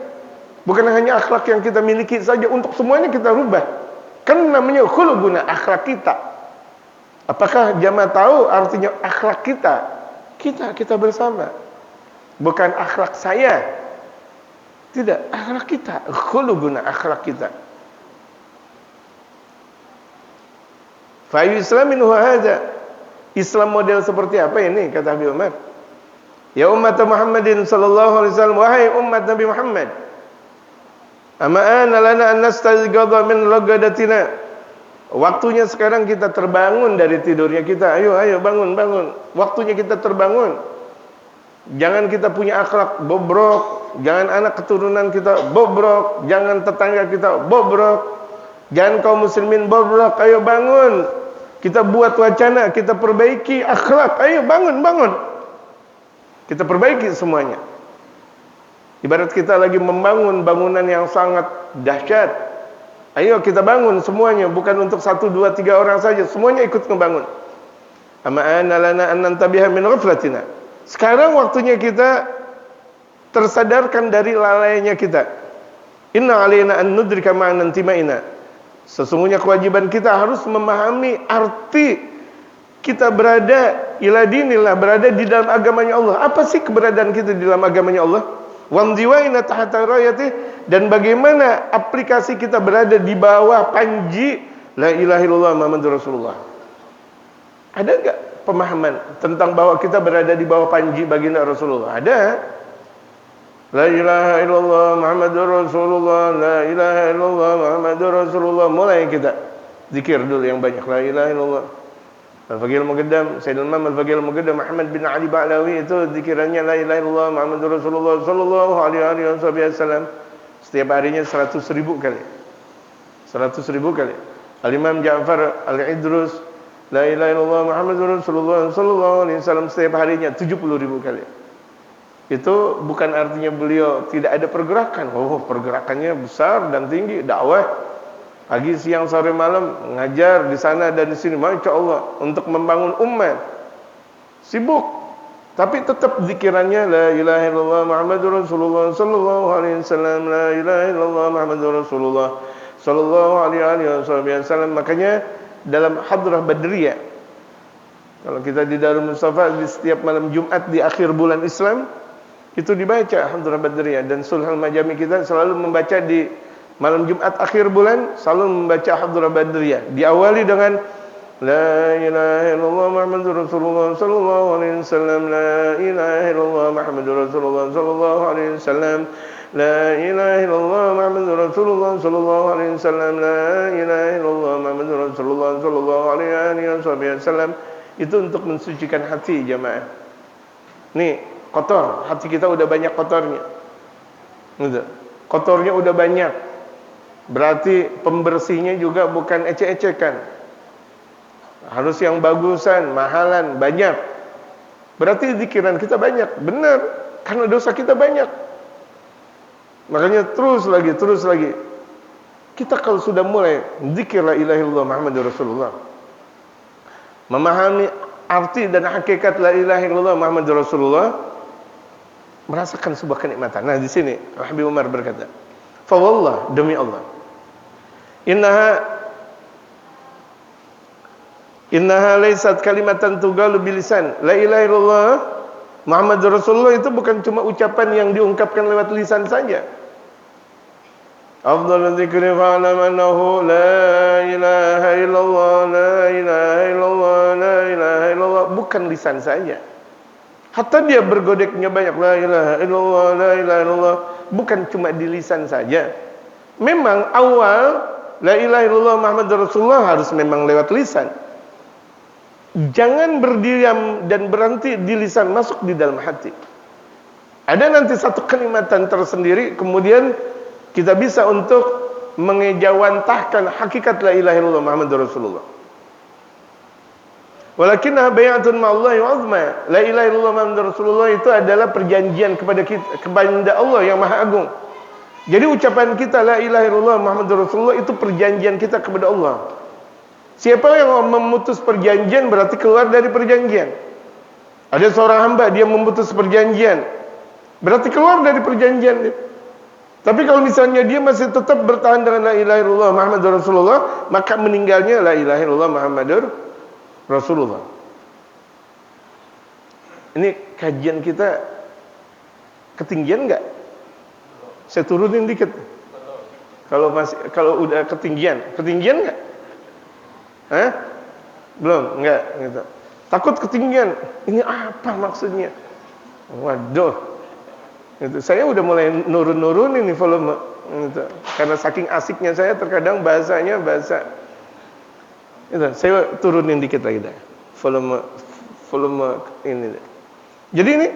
Bukan hanya akhlak yang kita miliki saja, untuk semuanya kita rubah. Kan namanya khuluquna, akhlak kita. Apakah jamaah tahu artinya akhlak kita? Kita bersama. Bukan akhlak saya. Tidak, akhlak kita. Khuluquna, akhlak kita. Fa yuslamin hadza. Islam model seperti apa ini, kata Habib Umar? Ya umat Muhammadin sallallahu alaihi wasallam, wahai umat Nabi Muhammad, ama ana lana an nastayqadha min lagadatina. Waktunya sekarang kita terbangun dari tidurnya kita. Ayo bangun. Waktunya kita terbangun. Jangan kita punya akhlak bobrok, jangan anak keturunan kita bobrok, jangan tetangga kita bobrok, jangan kaum muslimin bobrok. Ayo bangun. Kita buat wacana, kita perbaiki akhlak. Ayo bangun. Kita perbaiki semuanya. Ibarat kita lagi membangun bangunan yang sangat dahsyat. Ayo kita bangun semuanya, bukan untuk 1, 2, 3 orang saja, semuanya ikut ngebangun. Ama ana lana an nantabiha min ghaflatina. Sekarang waktunya kita tersadarkan dari lalainya kita. Inna alaina an nudrika ma'nan timaina. Sesungguhnya kewajiban kita harus memahami arti kita berada ila dinillah, berada di dalam agamanya Allah. Apa sih keberadaan kita di dalam agamanya Allah? Wamdiwaina tahta rayati, dan bagaimana aplikasi kita berada di bawah panji la ilaha illallah Muhammadur Rasulullah. Ada enggak pemahaman tentang bahwa kita berada di bawah panji baginda Rasulullah. Ada. La ilaha illallah Muhammadur Rasulullah, la ilaha illallah Muhammadur Rasulullah. Mulai kita zikir dulu yang banyak. La ilaha illallah. Al-Faqih al-Muqaddam, Sayyidul Imam Al-Faqih al-Muqaddam Muhammad bin Ali Ba'lawi itu zikirannya la ilaha illallah Muhammadur Rasulullah sallallahu alaihi wasallam. Setiap harinya 100.000 kali. 100.000 kali. Al-Imam Ja'far Al-Idrus la ilaha illallah Muhammadur Rasulullah sallallahu alaihi wasallam setiap harinya 70.000 kali. Itu bukan artinya beliau tidak ada pergerakan. Oh, pergerakannya besar dan tinggi, dakwah pagi, siang, sore, malam, ngajar di sana dan di sini, masya Allah, untuk membangun umat. Sibuk, tapi tetap zikirannya la ilaha illallah Muhammadur Rasulullah sallallahu alaihi wasallam, la ilaha illallah Muhammadur Rasulullah sallallahu alaihi wasallam. Makanya dalam hadrah Badriyah, kalau kita di Darul Mustafa di setiap malam Jumat di akhir bulan Islam itu dibaca hadrah Badriyah, dan Sulhul Majami kita selalu membaca di malam Jumat akhir bulan, selalu membaca hadrah Badriyah. Diawali dengan la ilaha illallah Muhammadur Rasulullah sallallahu alaihi wasallam, la ilaha illallah Muhammadur Rasulullah sallallahu alaihi wasallam, la ilaha illallah Muhammadur Rasulullah sallallahu alaihi wasallam, la ilaha illallah Muhammadur Rasulullah sallallahu alaihi wasallam. Itu untuk mensucikan hati jamaah. Nih, kotor, hati kita udah banyak kotornya. Gitu. Kotornya udah banyak. Berarti pembersihnya juga bukan ecek-ecekan. Harus yang bagusan, mahalan, banyak. Berarti zikiran kita banyak. Benar, karena dosa kita banyak. Makanya terus lagi. Kita kalau sudah mulai zikir la ilaha illallah Muhammadur Rasulullah, memahami arti dan hakikat la ilaha illallah Muhammadur Rasulullah, merasakan sebuah kenikmatan. Nah, di sini Habib Umar berkata, "Fa wallah, demi Allah, innaha laysat kalimatan tugalu bilisan." La ilaha illallah Muhammadur Rasulullah itu bukan cuma ucapan yang diungkapkan lewat lisan saja. Afdhalul dzikri fa'lam annahu la ilaha illallah, la ilaha illallah, la ilaha illallah, bukan lisan saja. Hatta dia bergodeknya banyak, la ilaha illallah, la ilaha illallah, bukan cuma di lisan saja. Memang awal la ilaha illallah Muhammadur Rasulullah harus memang lewat lisan. Jangan berdiam dan berhenti di lisan, masuk di dalam hati. Ada nanti satu kenikmatan tersendiri, kemudian kita bisa untuk mengejawantahkan hakikat la ilaha illallah Muhammadur Rasulullah. Walakinnaha bai'atun ma'allahi 'azma. La ilaha illallah Muhammadur Rasulullah itu adalah perjanjian kepada Allah yang Maha Agung. Jadi ucapan kita la ilaha illallah Muhammadur Rasulullah itu perjanjian kita kepada Allah. Siapa yang memutus perjanjian berarti keluar dari perjanjian. Ada seorang hamba dia memutus perjanjian, berarti keluar dari perjanjian. Tapi kalau misalnya dia masih tetap bertahan dengan la ilaha illallah Muhammadur Rasulullah, maka meninggalnya la ilaha illallah Muhammadur Rasulullah. Ini kajian kita ketinggian enggak? Saya turunin dikit. Kalau udah ketinggian enggak? Hah? Belum, enggak gitu. Takut ketinggian. Ini apa maksudnya? Waduh. Gitu. Saya udah mulai nurunin nih volume gitu. Karena saking asiknya saya terkadang bahasanya bahasa gitu. Saya turunin dikit lagi dah. Volume ini deh. Jadi ini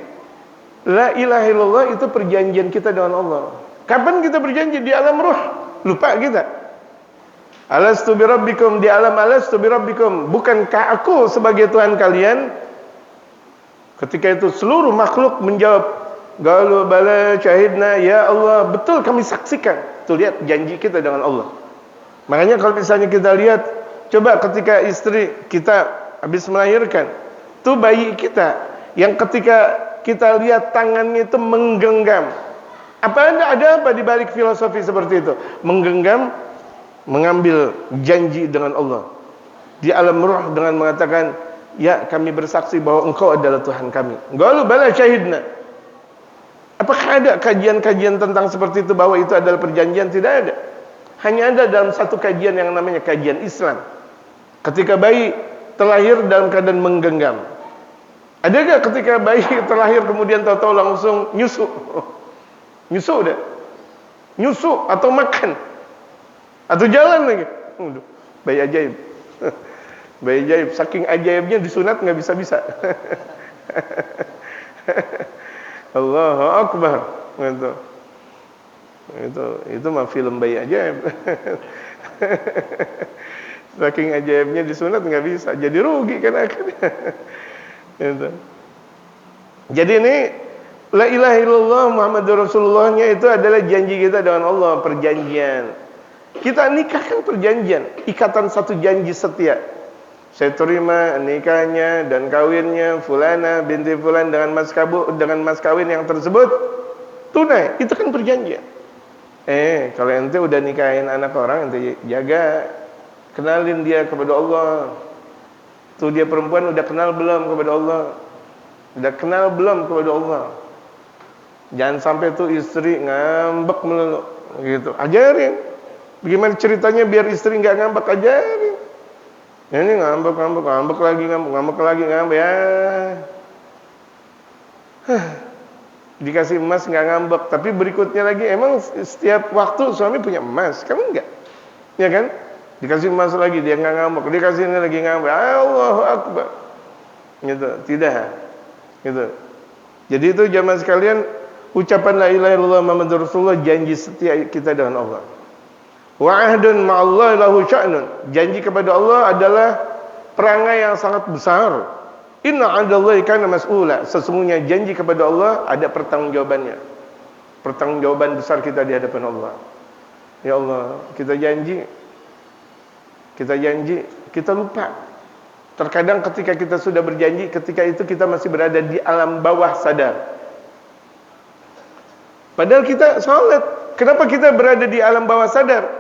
la ilaha illallah itu perjanjian kita dengan Allah. Kapan kita berjanji? Di alam ruh. Lupa kita. Alastu bi rabbikum, di alam alastu bi rabbikum. Bukankah aku sebagai Tuhan kalian? Ketika itu seluruh makhluk menjawab, qalu bala syahidna ya Allah, betul kami saksikan. Tuh lihat janji kita dengan Allah. Makanya kalau misalnya kita lihat, coba ketika istri kita habis melahirkan, tuh bayi kita yang ketika kita lihat tangannya itu menggenggam. Ada apa di balik filosofi seperti itu? Menggenggam, mengambil janji dengan Allah di alam ruh dengan mengatakan, ya kami bersaksi bahwa engkau adalah Tuhan kami. Qalu bala syahidna. Apakah ada kajian-kajian tentang seperti itu bahwa itu adalah perjanjian? Tidak ada. Hanya ada dalam satu kajian yang namanya kajian Islam. Ketika bayi terlahir dalam keadaan menggenggam? Ada gak ketika bayi terlahir kemudian tahu-tahu langsung nyusu? Nyusu udah. Nyusu atau makan atau jalan lagi. Bayi ajaib. Bayi ajaib, saking ajaibnya disunat nggak bisa-bisa. Allahu Akbar. Itu mah film bayi ajaib. Saking ajaibnya disunat nggak bisa, jadi rugi kan akhirnya. Gitu. Jadi ini la ilaha illallah Muhammadur Rasulullahnya itu adalah janji kita dengan Allah, perjanjian. Kita nikah kan perjanjian, ikatan satu janji setia. Saya terima nikahnya dan kawinnya fulana binti fulan dengan mas kawin yang tersebut tunai, itu kan perjanjian. Kalau ente udah nikahin anak orang, ente jaga, kenalin dia kepada Allah. Tuh dia perempuan udah kenal belum kepada Allah? Udah kenal belum kepada Allah? Jangan sampai tuh istri ngambek melulu gitu. Ajarin. Bagaimana ceritanya biar istri enggak ngambek, ajarin. Ini ngambek lagi ya. Dikasih emas nggak ngambek, tapi berikutnya lagi emang setiap waktu suami punya emas, kamu enggak? Ya kan? Dikasih emas lagi dia nggak ngambek, dikasih ini lagi ngambek. Allahu Akbar. Gitu, tidak. Gitu. Jadi itu jamaah sekalian, ucapan la ilaha illallah Muhammadur Rasulullah janji setia kita dengan Allah. Wa ahdun ma'allahi lahu sya'nun. Janji kepada Allah adalah perangai yang sangat besar. Inna 'indallahi kana mas'ula. Sesungguhnya janji kepada Allah ada pertanggungjawabannya. Pertanggungjawaban besar kita di hadapan Allah. Ya Allah, kita janji, kita lupa. Terkadang ketika kita sudah berjanji, ketika itu kita masih berada di alam bawah sadar. Padahal kita salat. Kenapa kita berada di alam bawah sadar?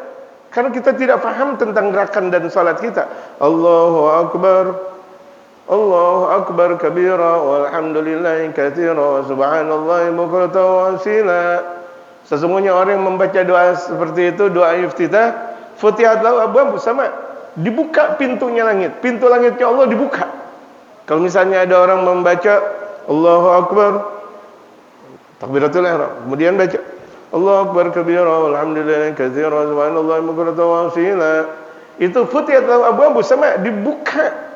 Karena kita tidak paham tentang gerakan dan salat kita. Allahu Akbar kabira walhamdulillahi katsira wa subhanallahi bukratan wa asila. Sesungguhnya orang yang membaca doa seperti itu, doa iftitah, futihat lahu abwaab sama, dibuka pintunya langit. Pintu langitnya Allah dibuka. Kalau misalnya ada orang membaca Allahu Akbar takbiratul ihram, kemudian baca Allahu Akbar kabira walhamdulillahi katsira subhanallahi bukratan wa asila, itu futihat lahu abwaab sama, dibuka.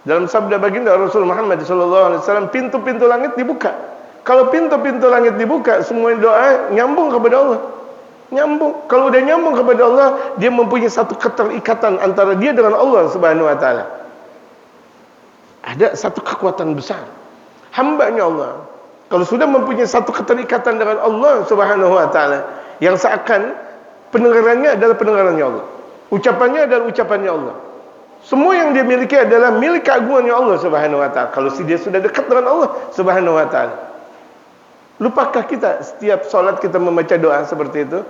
Dalam sabda baginda Rasul Muhammad sallallahu alaihi wasallam, pintu-pintu langit dibuka. Kalau pintu-pintu langit dibuka, semua doa nyambung kepada Allah. Nyambung. Kalau udah nyambung kepada Allah, dia mempunyai satu keterikatan antara dia dengan Allah Subhanahu wa taala. Ada satu kekuatan besar. Hambanya Allah kalau sudah mempunyai satu keterikatan dengan Allah Subhanahu wa taala, yang seakan pendengarannya adalah pendengarannya Allah, ucapannya adalah ucapannya Allah, semua yang dia miliki adalah milik keagungannya Allah Subhanahu wa taala. Kalau dia sudah dekat dengan Allah Subhanahu wa taala, lupakah kita setiap salat kita membaca doa seperti itu?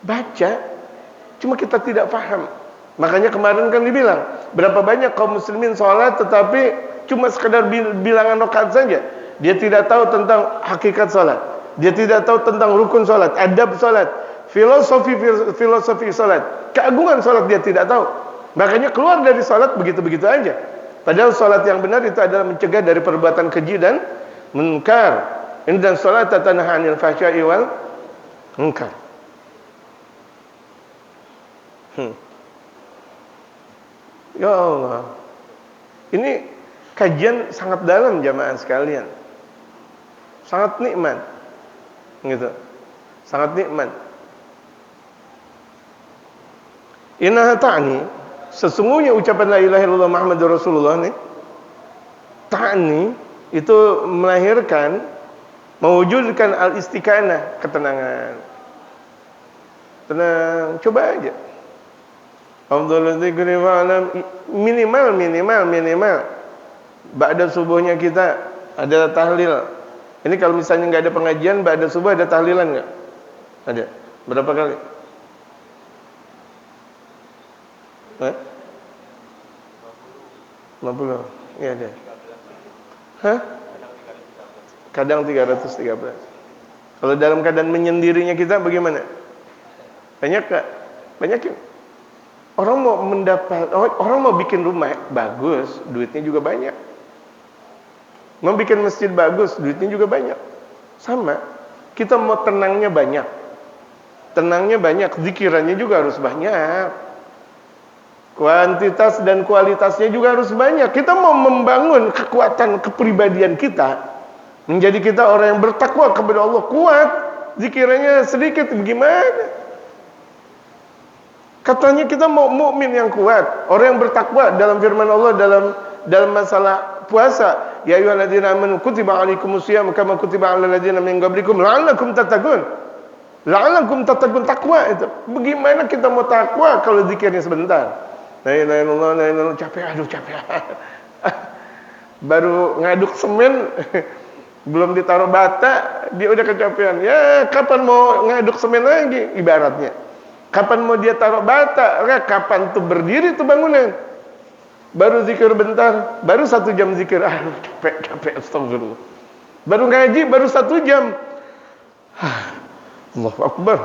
Baca, cuma kita tidak paham. Makanya kemarin kan dibilang, berapa banyak kaum muslimin salat tetapi cuma sekedar bilangan rakaat saja. Dia tidak tahu tentang hakikat salat. Dia tidak tahu tentang rukun salat, adab salat, filosofi salat, keagungan salat dia tidak tahu. Makanya keluar dari salat begitu-begitu aja. Padahal salat yang benar itu adalah mencegah dari perbuatan keji dan munkar. Dan salat tanha 'anil fahsya'i wal munkar. Ya Allah. Ini kajian sangat dalam jamaah sekalian. Sangat nikmat. Gitu. Sangat nikmat. Innaha ta'ni, sesungguhnya ucapan la ilaha illallah Muhammadur Rasulullah nih, ta'ni itu melahirkan, mewujudkan al-istiqanah, ketenangan. Tenang, coba aja. Afdhalul dzikri fa'lam, minimal ba'da subuhnya kita ada tahlil. Ini kalau misalnya nggak ada pengajian, ba'da subuh ada tahlilan nggak? Ada. Berapa kali? 50. Iya ada. Hah? Kadang 313. Kalau dalam keadaan menyendirinya kita bagaimana? Banyak gak? Banyakin. Orang mau orang mau bikin rumah bagus, duitnya juga banyak. Mau bikin masjid bagus, duitnya juga banyak. Sama. Kita mau tenangnya banyak. Tenangnya banyak, zikirannya juga harus banyak. Kuantitas dan kualitasnya juga harus banyak. Kita mau membangun kekuatan kepribadian kita, menjadi kita orang yang bertakwa kepada Allah, kuat. Zikirannya sedikit, bagaimana? Katanya kita mau mukmin yang kuat, orang yang bertakwa. Dalam firman Allah dalam masalah puasa, ya ayyuhalladzina amanu kutiba alaikumusiyam kama kutiba alal ladzina min qablikum la'allakum tattaqun. La'allakum tattaqun, takwa itu. Bagaimana kita mau takwa kalau zikirnya sebentar? La ilaha illallah, la ilaha illallah, capek. Baru ngaduk semen belum ditaruh bata, dia udah kecapean. Ya, kapan mau ngaduk semen lagi ibaratnya? Kapan mau dia taruh bata? Kapan tuh berdiri tuh bangunan? Baru zikir bentar, baru 1 jam zikir. Aduh, capek, astagfirullah. Baru ngaji, baru 1 jam. Allahu Akbar.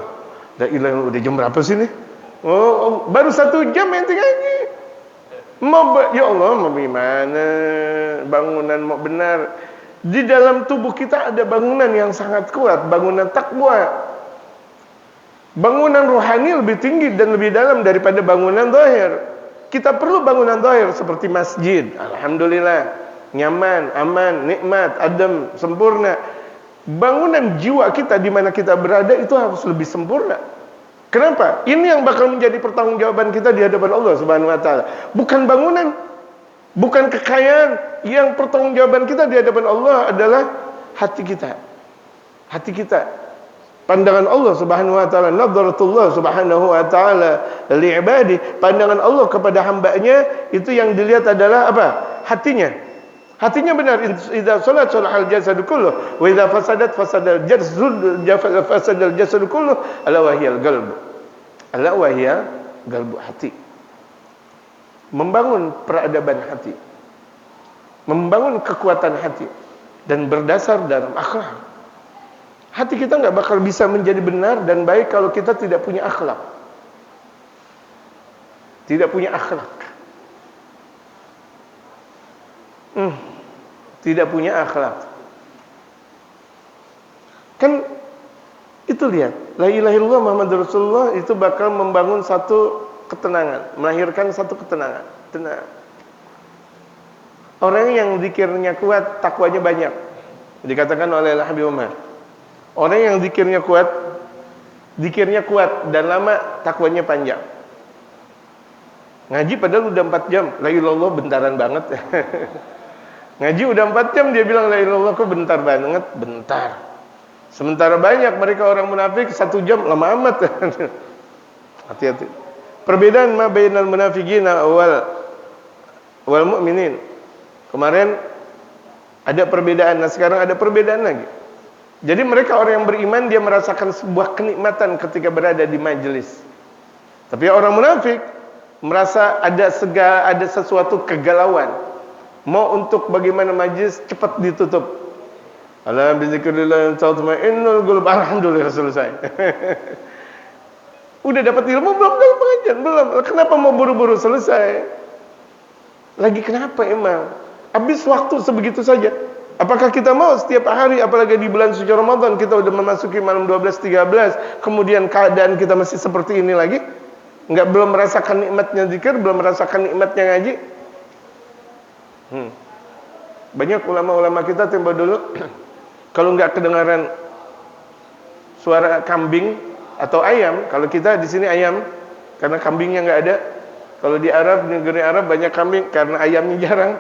La ilaha illallah, udah jam berapa sih nih? Oh, baru 1 jam ente ngaji. Ya Allah, mau gimana? Bangunan mau benar. Di dalam tubuh kita ada bangunan yang sangat kuat, bangunan takwa. Bangunan rohani lebih tinggi dan lebih dalam daripada bangunan zahir. Kita perlu bangunan zahir seperti masjid. Alhamdulillah, nyaman, aman, nikmat, adem, sempurna. Bangunan jiwa kita di mana kita berada itu harus lebih sempurna. Kenapa? Ini yang bakal menjadi pertanggungjawaban kita di hadapan Allah Subhanahu wa taala. Bukan bangunan, bukan kekayaan. Yang pertanggungjawaban kita di hadapan Allah adalah hati kita. Hati kita. Pandangan Allah Subhanahu wa taala, nadratullah Subhanahu wa taala li'ibadi, pandangan Allah kepada hambanya itu yang dilihat adalah apa? Hatinya. Hatinya benar. Idza salat salahal jasad kulluh wa idza fasadat fasadal jasad kulluh, ala wahyal qalb. Ala wahyal qalb, hati. Membangun peradaban hati. Membangun kekuatan hati dan berdasar dalam akhlak. Hati kita nggak bakal bisa menjadi benar dan baik kalau kita tidak punya akhlak. Tidak punya akhlak. Tidak punya akhlak. Kan itu lihat, la ilaha illallah Muhammadur Rasulullah itu bakal membangun satu ketenangan, melahirkan satu ketenangan. Tenang. Orang yang zikirnya kuat, takwanya banyak. Dikatakan oleh Habib Umar. Orang yang zikirnya kuat dan lama, takwanya panjang. Ngaji padahal udah 4 jam, la ilaha illallah bentaran banget. Ngaji udah 4 jam dia bilang la ilaha illallah kok bentar banget, bentar. Sementara banyak mereka orang munafik 1 jam lama amat. Hati-hati. Perbedaan ma bainal munafiqina wal mu'minin. Kemarin ada perbedaan, nah sekarang ada perbedaan lagi. Jadi mereka orang yang beriman dia merasakan sebuah kenikmatan ketika berada di majelis. Tapi orang munafik merasa ada sesuatu kegalauan. Mau untuk bagaimana majelis cepat ditutup. Ala bizikrillah tatma'innul qulub. Alhamdulillah selesai. Udah dapat ilmu belum dalam pengajian? Belum. Kenapa mau buru-buru selesai? Lagi kenapa emang? Habis waktu sebegitu saja. Apakah kita mau setiap hari, apalagi di bulan suci Ramadan, kita udah memasuki malam 12-13, kemudian keadaan kita masih seperti ini lagi? Belum merasakan nikmatnya zikir, belum merasakan nikmatnya ngaji? Banyak ulama-ulama kita tempo dulu, kalau nggak kedengaran suara kambing atau ayam, kalau kita di sini ayam, karena kambingnya nggak ada. Kalau di Arab, di negeri Arab banyak kambing, karena ayamnya jarang.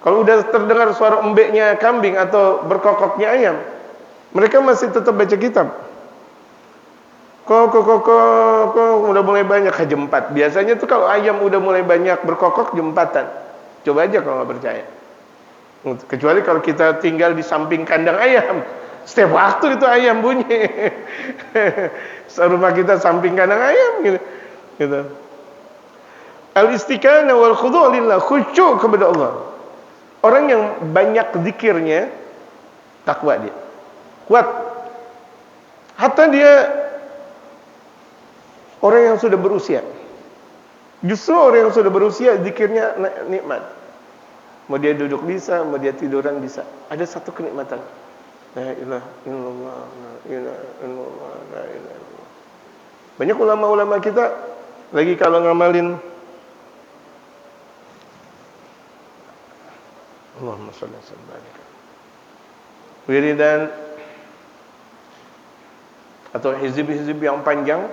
Kalau udah terdengar suara embeknya kambing atau berkokoknya ayam, mereka masih tetap baca kitab. Kok udah mulai banyak jam 4. Biasanya tuh kalau ayam udah mulai banyak berkokok jam 4-an. Coba aja kalau nggak percaya. Kecuali kalau kita tinggal di samping kandang ayam, setiap waktu itu ayam bunyi. Rumah kita samping kandang ayam gitu. Al-istiqanah wal khudu' lillah, khusyuk kepada Allah. Orang yang banyak zikirnya, takwa dia. Kuat. Hatta dia orang yang sudah berusia. Justru orang yang sudah berusia zikirnya nikmat. Mau dia duduk bisa, mau dia tiduran bisa. Ada satu kenikmatan. La ilaha illallah, la ilaha illallah, la ilaha illallah. Banyak ulama-ulama kita lagi kalau ngamalin Allahumma shalli ala sayyidina wiridan atau hizib-hizib yang panjang,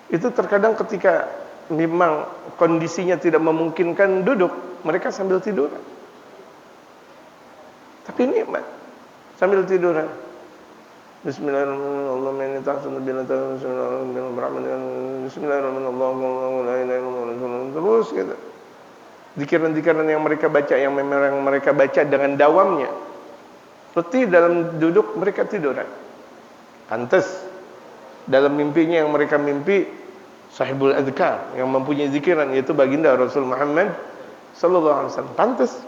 itu terkadang ketika memang kondisinya tidak memungkinkan duduk, mereka sambil tiduran. Tapi nikmat sambil tiduran. Bismillahirrahmanirrahim. Bismillahirrahmanirrahim. Terus gitu. Zikiran-zikiran yang mereka baca, yang memang mereka baca dengan dawamnya. Seperti dalam duduk mereka tiduran. Pantas dalam mimpinya yang mereka mimpi sahibul adzkar yang mempunyai zikiran, yaitu baginda Rasul Muhammad sallallahu alaihi wasallam.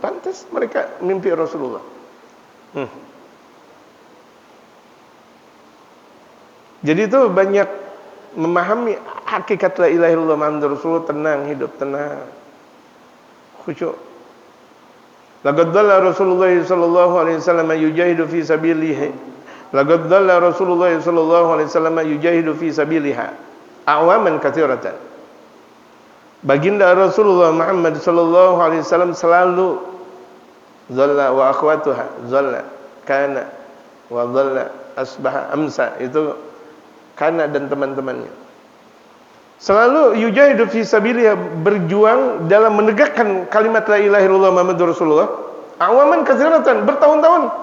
Pantas mereka mimpi Rasulullah. Jadi itu banyak memahami hakikat la ilaha illallah Muhammadur Rasulullah, tenang hidup, tenang, khusyuk. Laqad dhalla Rasulullah sallallahu alaihi wasallam yujahidu fi sabilihi. Laqad dhalla Rasulullah sallallahu alaihi wasallam yujahidu fi sabiliha awaman katsiratan. Baginda Rasulullah Muhammad sallallahu alaihi wasallam selalu dhalla wa akhwatuha, dhalla kana wa dhalla asbaha amsa, itu kana dan teman-temannya. Selalu yujahidu fi sabilillah, berjuang dalam menegakkan kalimat la ilaha illallah Muhammadur Rasulullah. Awaman katsiratan, bertahun-tahun.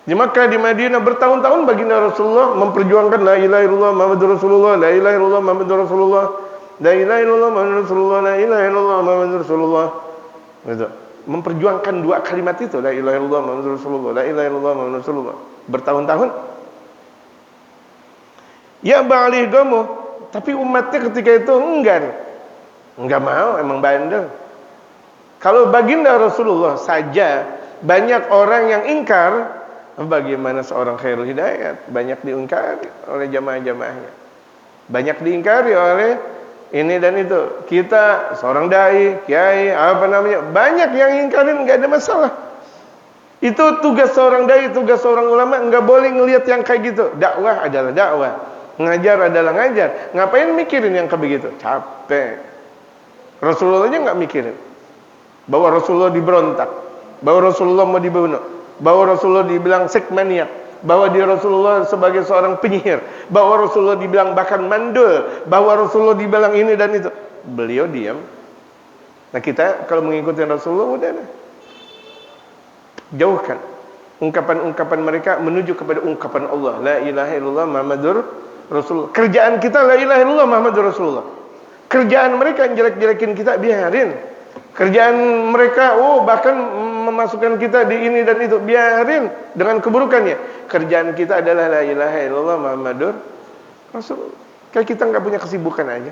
Di Makkah, di Madinah, bertahun-tahun baginda Rasulullah memperjuangkan la ilaha illallah Muhammadur Rasulullah, la ilaha illallah Muhammadur Rasulullah, la ilaha illallah Muhammadur Rasulullah, la ilaha illallah Muhammadur Rasulullah. Gitu. Memperjuangkan dua kalimat itu, la ilaha illallah Muhammadur Rasulullah, la ilaha illallah Muhammadur Rasulullah, bertahun-tahun. Ya ba'alih gamu, tapi umatnya ketika itu enggak mau, emang bandel. Kalau baginda Rasulullah saja banyak orang yang ingkar, bagaimana seorang khairul hidayat? Banyak diingkari oleh jamaah-jamaahnya, banyak diingkari oleh ini dan itu. Kita seorang dai, kiai, apa namanya, banyak yang ingkarin, enggak ada masalah. Itu tugas seorang dai, tugas seorang ulama. Enggak boleh ngelihat yang kayak gitu. Dakwah adalah dakwah, ngajar adalah ngajar. Ngapain mikirin yang kayak begitu? Capek. Rasulullah aja nggak mikirin bahwa Rasulullah diberontak, bahwa Rasulullah mau dibunuh, bahwa Rasulullah dibilang sekmaniak, bahwa dia Rasulullah sebagai seorang penyihir, bahwa Rasulullah dibilang bahkan mandul, bahwa Rasulullah dibilang ini dan itu. Beliau diam. Nah kita kalau mengikuti Rasulullah udah deh. Jauhkan ungkapan-ungkapan mereka menuju kepada ungkapan Allah, la ilaha illallah Muhammadur Rasulullah. Kerjaan kita la ilaha illallah Muhammadur Rasulullah. Kerjaan mereka yang jelek-jelekin kita biarin. Kerjaan mereka bahkan memasukkan kita di ini dan itu, biarin dengan keburukannya. Kerjaan kita adalah la ilaha illallah Muhammadur Rasulullah. Kayak kita nggak punya kesibukan aja.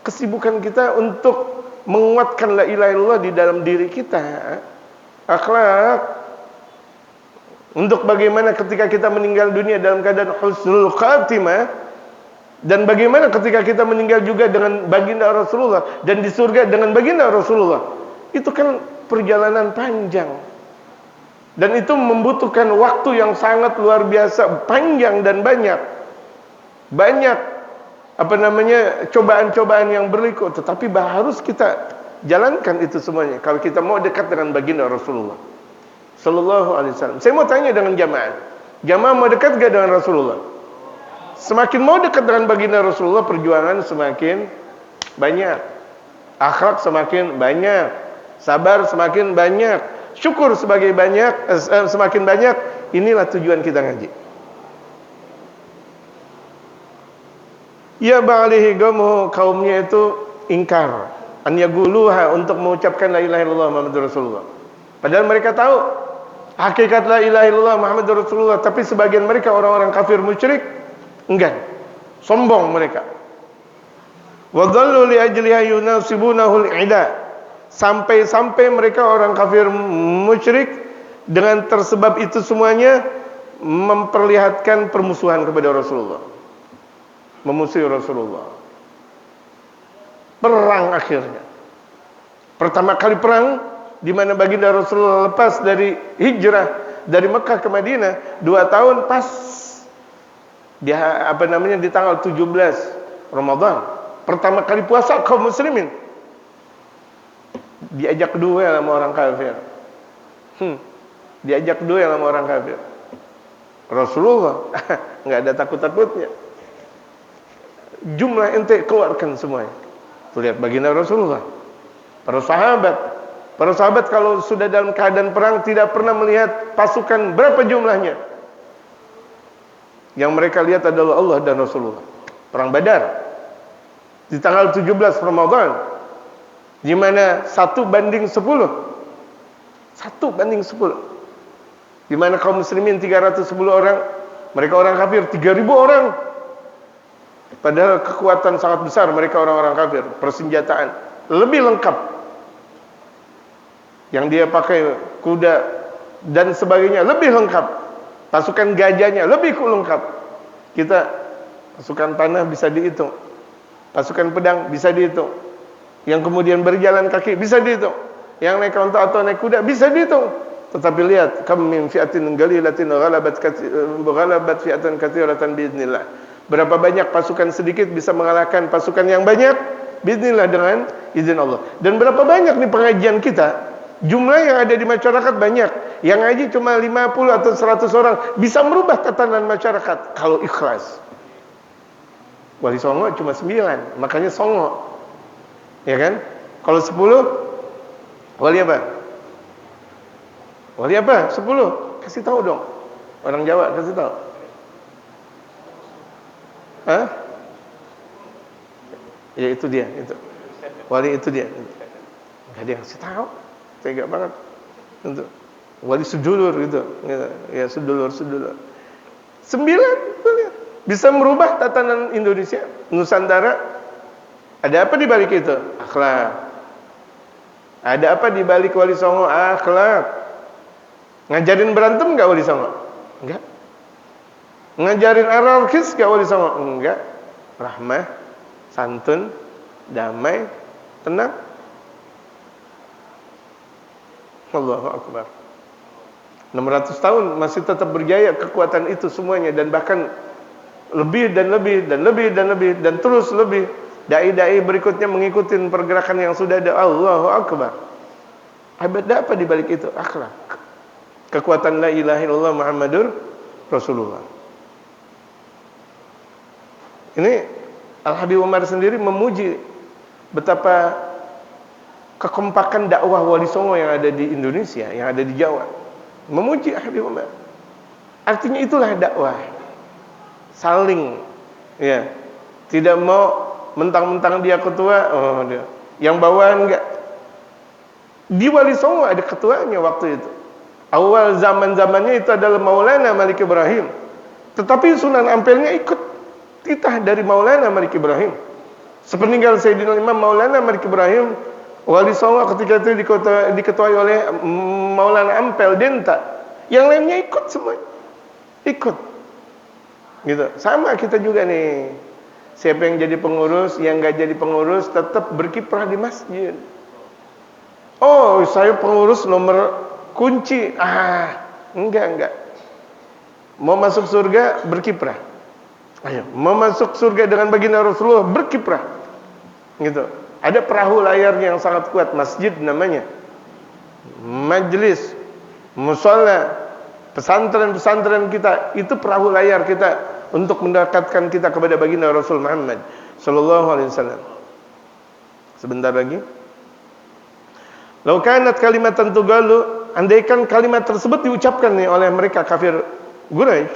Kesibukan kita untuk menguatkan la ilaha illallah di dalam diri kita. Akhlak. Untuk bagaimana ketika kita meninggal dunia dalam keadaan husnul khatimah, dan bagaimana ketika kita meninggal juga dengan baginda Rasulullah, dan di surga dengan baginda Rasulullah. Itu kan perjalanan panjang, dan itu membutuhkan waktu yang sangat luar biasa, panjang dan banyak cobaan-cobaan yang berliku. Tetapi harus kita jalankan itu semuanya kalau kita mau dekat dengan baginda Rasulullah sallallahu alaihi wasallam. Saya mau tanya dengan jamaah mau dekat gak dengan Rasulullah? Semakin mau dekat dengan baginda Rasulullah, perjuangan semakin banyak, akhlak semakin banyak, sabar semakin banyak, syukur semakin banyak. Inilah tujuan kita ngaji. Ya ba'alihi gamuh, kaumnya itu ingkar an yaquluha, untuk mengucapkan la ilaha illallah Muhammadur Rasulullah. Padahal mereka tahu hakikat la ilaha illallah Muhammadur Rasulullah, tapi sebagian mereka orang-orang kafir musyrik enggan, sombong mereka. Wa dhallu li ajliha yunasibunahu al-'ida, sampai mereka orang kafir musyrik dengan tersebab itu semuanya memperlihatkan permusuhan kepada Rasulullah, memusuhi Rasulullah. Perang akhirnya. Pertama kali perang di mana baginda Rasulullah lepas dari hijrah dari Mekah ke Madinah 2 tahun pas dia di tanggal 17 Ramadan. Pertama kali puasa kaum muslimin. Diajak duel sama orang kafir. Diajak duel sama orang kafir. Rasulullah enggak ada takut-takutnya. Jumlah ente keluarkan semuanya. Tuh lihat baginda Rasulullah. Para sahabat kalau sudah dalam keadaan perang tidak pernah melihat pasukan berapa jumlahnya. Yang mereka lihat adalah Allah dan Rasulullah. Perang Badar di tanggal 17 Ramadan, di mana 1:10. 1:10. Di mana kaum muslimin 310 orang, mereka orang kafir 3.000 orang. Padahal kekuatan sangat besar mereka orang-orang kafir, persenjataan lebih lengkap. Yang dia pakai kuda dan sebagainya lebih lengkap. Pasukan gajahnya lebih lengkap. Kita pasukan panah bisa dihitung. Pasukan pedang bisa dihitung. Yang kemudian berjalan kaki bisa dihitung. Yang naik onta atau naik kuda bisa dihitung. Tetapi lihat, kam min fi'atin qalilatin ghalabat fi'atan katsiratan biidznillah. Berapa banyak pasukan sedikit bisa mengalahkan pasukan yang banyak biidznillah dengan izin Allah. Dan berapa banyak nih pengajian kita, jumlah yang ada di masyarakat banyak. Yang ngaji cuma 50 atau 100 orang bisa merubah tatanan masyarakat kalau ikhlas. Wali Songo cuma 9, makanya Songo. Ya kan? Kalau 10 wali apa? Wali apa? 10. Kasih tahu dong. Orang Jawa kasih tahu. Hah? Ya itu dia, itu. Wali itu dia. Enggak ada yang kasih tahu. Tega banget. Untuk wali sedulur gitu. Ya sedulur. 9 lihat. Bisa merubah tatanan Indonesia, Nusantara. Ada apa di balik itu? Akhlak. Ada apa di balik Wali Songo? Akhlak. Ngajarin berantem enggak Wali Songo? Enggak. Ngajarin anarkis enggak Wali Songo? Enggak. Rahmah, santun, damai, tenang. Allahu Akbar. 600 tahun masih tetap berjaya kekuatan itu semuanya, dan bahkan lebih dan terus lebih. Dai-dai berikutnya mengikuti pergerakan yang sudah ada. Allahu Akbar. Ada apa di balik itu? Akhlak. Kekuatan la ilaha illallah Muhammadur Rasulullah. Ini Al-Habib Umar sendiri memuji betapa kekompakan dakwah Wali Songo yang ada di Indonesia, yang ada di Jawa. Memuji Al-Habib Umar. Artinya itulah dakwah. Saling, ya. Tidak mau mentang-mentang dia ketua, dia. Yang bawahan enggak. Di Wali Songo ada ketuanya waktu itu. Awal zaman-zamannya itu adalah Maulana Malik Ibrahim. Tetapi Sunan Ampelnya ikut titah dari Maulana Malik Ibrahim. Sepeninggal Sayyidina Imam Maulana Malik Ibrahim, Wali Songo ketika itu diketuai oleh Maulana Ampel Denta. Yang lainnya ikut semua. Ikut. Gitu. Sama kita juga nih. Siapa yang jadi pengurus, yang enggak jadi pengurus tetap berkiprah di masjid. Oh, saya pengurus nomor kunci. Enggak. Mau masuk surga berkiprah. Ayo, mau masuk surga dengan baginda Rasulullah berkiprah. Gitu. Ada perahu layarnya yang sangat kuat, masjid namanya. Majlis, musholla, pesantren-pesantren kita, itu perahu layar kita untuk mendekatkan kita kepada baginda Rasul Muhammad sallallahu alaihi wasallam. Sebentar lagi. Lau kanat kalimatan tugalu, andaikan kalimat tersebut diucapkan nih oleh mereka kafir Quraisy,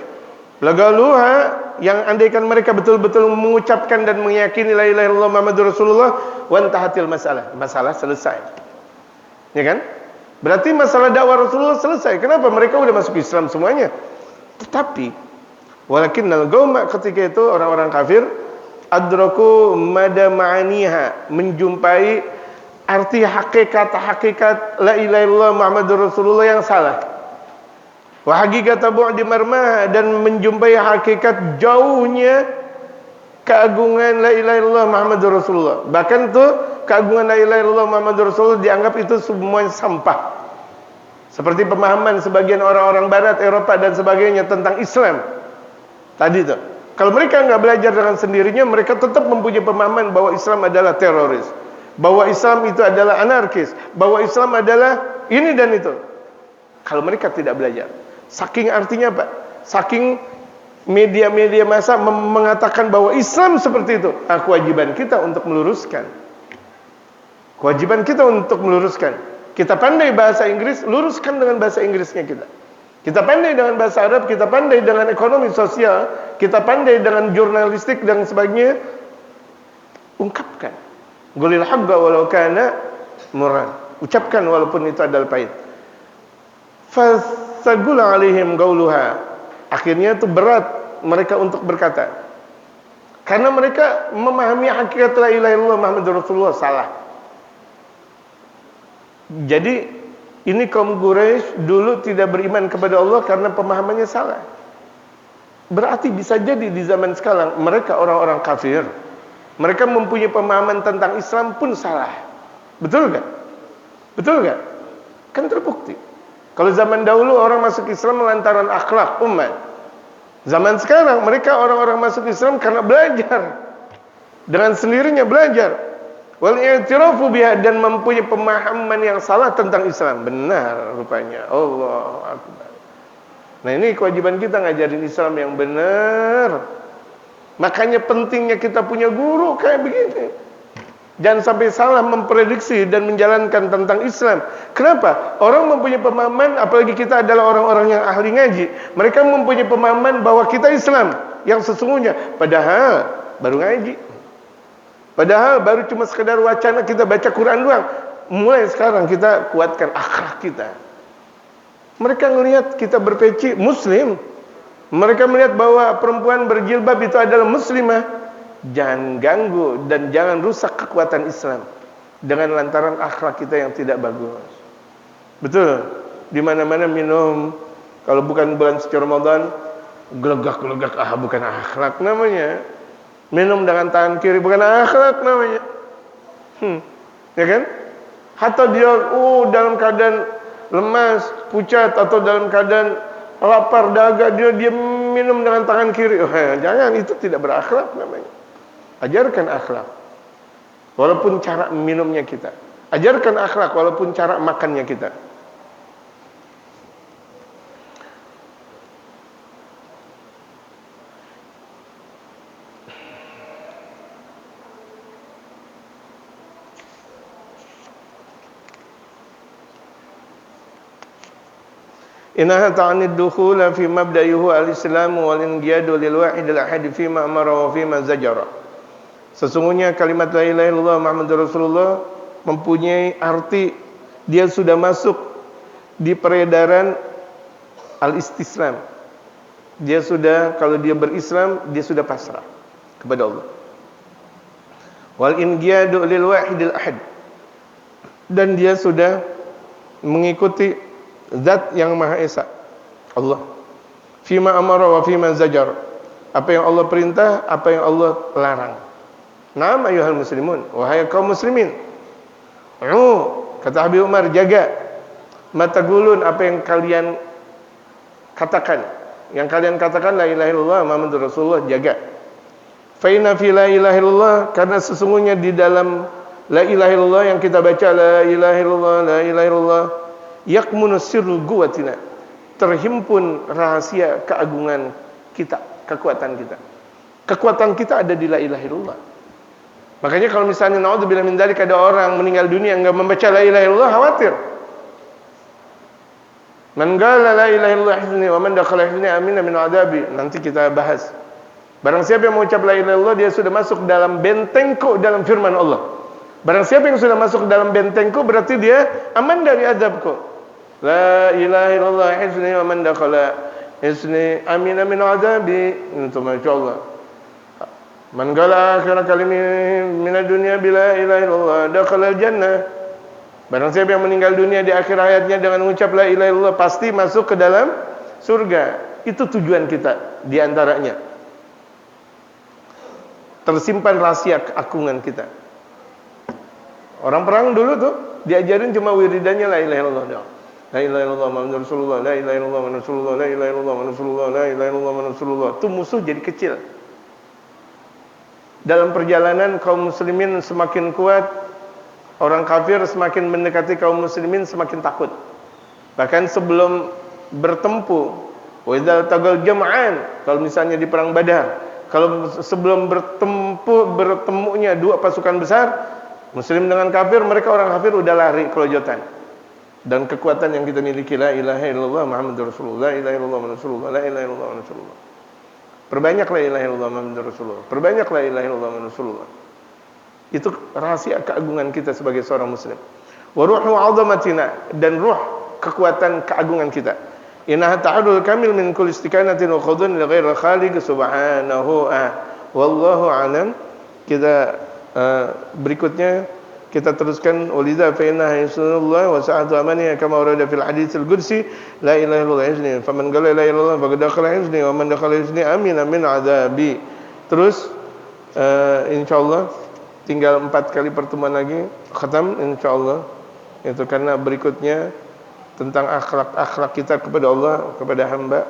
lagaluha, yang andaikan mereka betul-betul mengucapkan dan meyakini la ilaha illallah Muhammadur Rasulullah, wa intahatil masalah selesai. Ya kan? Berarti masalah dakwah Rasulullah selesai. Kenapa? Mereka sudah masuk Islam semuanya. Tetapi walakinnal qauma, ketika itu orang-orang kafir adraku mada ma'aniha, menjumpai arti hakikat la ilaha illallah Muhammadur Rasulullah yang salah. Wa haqiqata bu'di marmah, dan menjumpai hakikat jauhnya keagungan la ilaha illallah Muhammadur Rasulullah. Bahkan tuh keagungan la ilaha illallah Muhammadur Rasulullah dianggap itu semuanya sampah. Seperti pemahaman sebagian orang-orang barat, Eropa dan sebagainya tentang Islam. Tadi tuh. Kalau mereka nggak belajar dengan sendirinya, mereka tetap mempunyai pemahaman bahwa Islam adalah teroris, bahwa Islam itu adalah anarkis, bahwa Islam adalah ini dan itu. Kalau mereka tidak belajar, saking artinya apa? Saking media-media massa mengatakan bahwa Islam seperti itu. Kewajiban kita untuk meluruskan. Kewajiban kita untuk meluruskan. Kita pandai bahasa Inggris, luruskan dengan bahasa Inggrisnya kita. Kita pandai dengan bahasa Arab, kita pandai dengan ekonomi sosial, kita pandai dengan jurnalistik dan sebagainya. Ungkapkan. Qulil haqqa walau kana murran. Ucapkan walaupun itu adalah pahit. Fasagul alaihim qauluha. Akhirnya itu berat mereka untuk berkata. Karena mereka memahami hakikat la ilaha illallah Muhammadur Rasulullah salah. Jadi ini kaum Quraisy dulu tidak beriman kepada Allah karena pemahamannya salah. Berarti bisa jadi di zaman sekarang mereka orang-orang kafir. Mereka mempunyai pemahaman tentang Islam pun salah. Betul enggak? Betul enggak? Kan terbukti. Kalau zaman dahulu orang masuk Islam lantaran akhlak umat. Zaman sekarang mereka orang-orang masuk Islam karena belajar. Dengan sendirinya belajar. Wal i'tirafu biha, dan mempunyai pemahaman yang salah tentang Islam. Benar rupanya. Allahu akbar. Nah, ini kewajiban kita ngajarin Islam yang benar. Makanya pentingnya kita punya guru kayak begini. Jangan sampai salah memprediksi dan menjalankan tentang Islam. Kenapa? Orang mempunyai pemahaman, apalagi kita adalah orang-orang yang ahli ngaji. Mereka mempunyai pemahaman bahwa kita Islam yang sesungguhnya. Padahal baru ngaji. Padahal baru cuma sekedar wacana kita baca Quran doang. Mulai sekarang kita kuatkan akhlak kita. Mereka melihat kita berpeci Muslim. Mereka melihat bahwa perempuan berjilbab itu adalah muslimah. Jangan ganggu dan jangan rusak kekuatan Islam dengan lantaran akhlak kita yang tidak bagus. Betul. Di mana-mana minum, kalau bukan bulan suci Ramadan, gelegak-gelegak, bukan akhlak namanya. Minum dengan tangan kiri bukan akhlak namanya. Ya kan? Atau dia dalam keadaan lemas, pucat, atau dalam keadaan lapar, dahaga, dia minum dengan tangan kiri. Jangan, itu tidak berakhlak namanya. Ajarkan akhlak walaupun cara minumnya kita. Ajarkan akhlak walaupun cara makannya kita. Innaha ta'anid dukhula fi mabda'ihu al-islamu wal inqiyadu lil wahid al-ahad fi ma amara wa fi ma zajara. Sesungguhnya kalimat la ilaha illallah Muhammadur Rasulullah mempunyai arti dia sudah masuk di peredaran al-istislam. Dia sudah, kalau dia berislam, dia sudah pasrah kepada Allah. Wal inqiyadu lil wahid al-ahad. Dan dia sudah mengikuti Zat yang Maha Esa, Allah. Fima amara wa fima zajar. Apa yang Allah perintah, apa yang Allah larang. Naam ayuhal muslimun, wahai kaum muslimin. Kata Habib Umar, jaga mata gulun apa yang kalian katakan. Yang kalian katakan la ilaha illallah Muhammadur Rasulullah, jaga. Fa inna fi la ilaha illallah, karena sesungguhnya di dalam la ilaha illallah yang kita baca, la ilaha illallah, la ilaha illallah, yakmunu sirru quwwatina, terhimpun rahasia keagungan kita, kekuatan kita. Kekuatan kita ada di la ilaha illallah. Makanya kalau misalnya naudzubillah min dzalik ada orang meninggal dunia enggak membaca la ilaha illallah, khawatir. Man qala la ilaha illallah hifzni wa man dakhala hifzni amina min adabi. Nanti kita bahas. Barang siapa yang mengucap la ilaha illallah, dia sudah masuk dalam bentengku dalam firman Allah. Barang siapa yang sudah masuk dalam bentengku, berarti dia aman dari azabku. La ilaha illallah hisni wa man dakhala hisni amina min adabi. Itu masyaallah. Man qala akhir kalimi min ad-dunya bila ilaha illallah dakhala al-jannah. Barang siapa yang meninggal dunia di akhir hayatnya dengan mengucap la ilaha illallah, pasti masuk ke dalam surga. Itu tujuan kita di antaranya. tersimpan rahasia keagungan kita. Orang perang dulu tuh diajarin cuma wiridannya la ilaha illallah doang. La ilaha illallah Muhammadur Rasulullah, la ilaha illallah Muhammadur Rasulullah, la ilaha illallah Muhammadur Rasulullah, la ilaha illallah Muhammadur Rasulullah. Itu musuh jadi kecil. Dalam perjalanan kaum muslimin semakin kuat, orang kafir semakin mendekati kaum muslimin semakin takut. Bahkan sebelum bertempur, wa idzal tagal jam'an, kalau misalnya di perang Badar, kalau sebelum bertemunya dua pasukan besar, muslim dengan kafir, mereka orang kafir udah lari kelojotan. Dan kekuatan yang kita miliki, la ilaha illallah Muhammadur Rasulullah, la ilaha illallah Muhammadur Rasulullah, la ilaha illallah Muhammadur Rasulullah. Perbanyak la ilaha illallah Muhammadur Rasulullah. Perbanyak la ilaha illallah Muhammadur Rasulullah. Itu rahasia keagungan kita sebagai seorang muslim. Wa ruhu 'azamatina, dan ruh kekuatan keagungan kita. Innaha ta'adul kamil min kulli istikanatin wa khudun li ghairil khaliq subhanahu wallahu a'lam. Kita berikutnya kita teruskan walidza fa inna hayyullah wa sa'atu amani kama warada fil haditsil qudsi la ilaha illallah izni faman qala la ilaha illallah faqad dakhala izni wa man dakhala izni amina min adzabi. Terus insyaallah tinggal 4 kali pertemuan lagi khatam insyaallah. Itu karena berikutnya tentang akhlak kita kepada Allah, kepada hamba,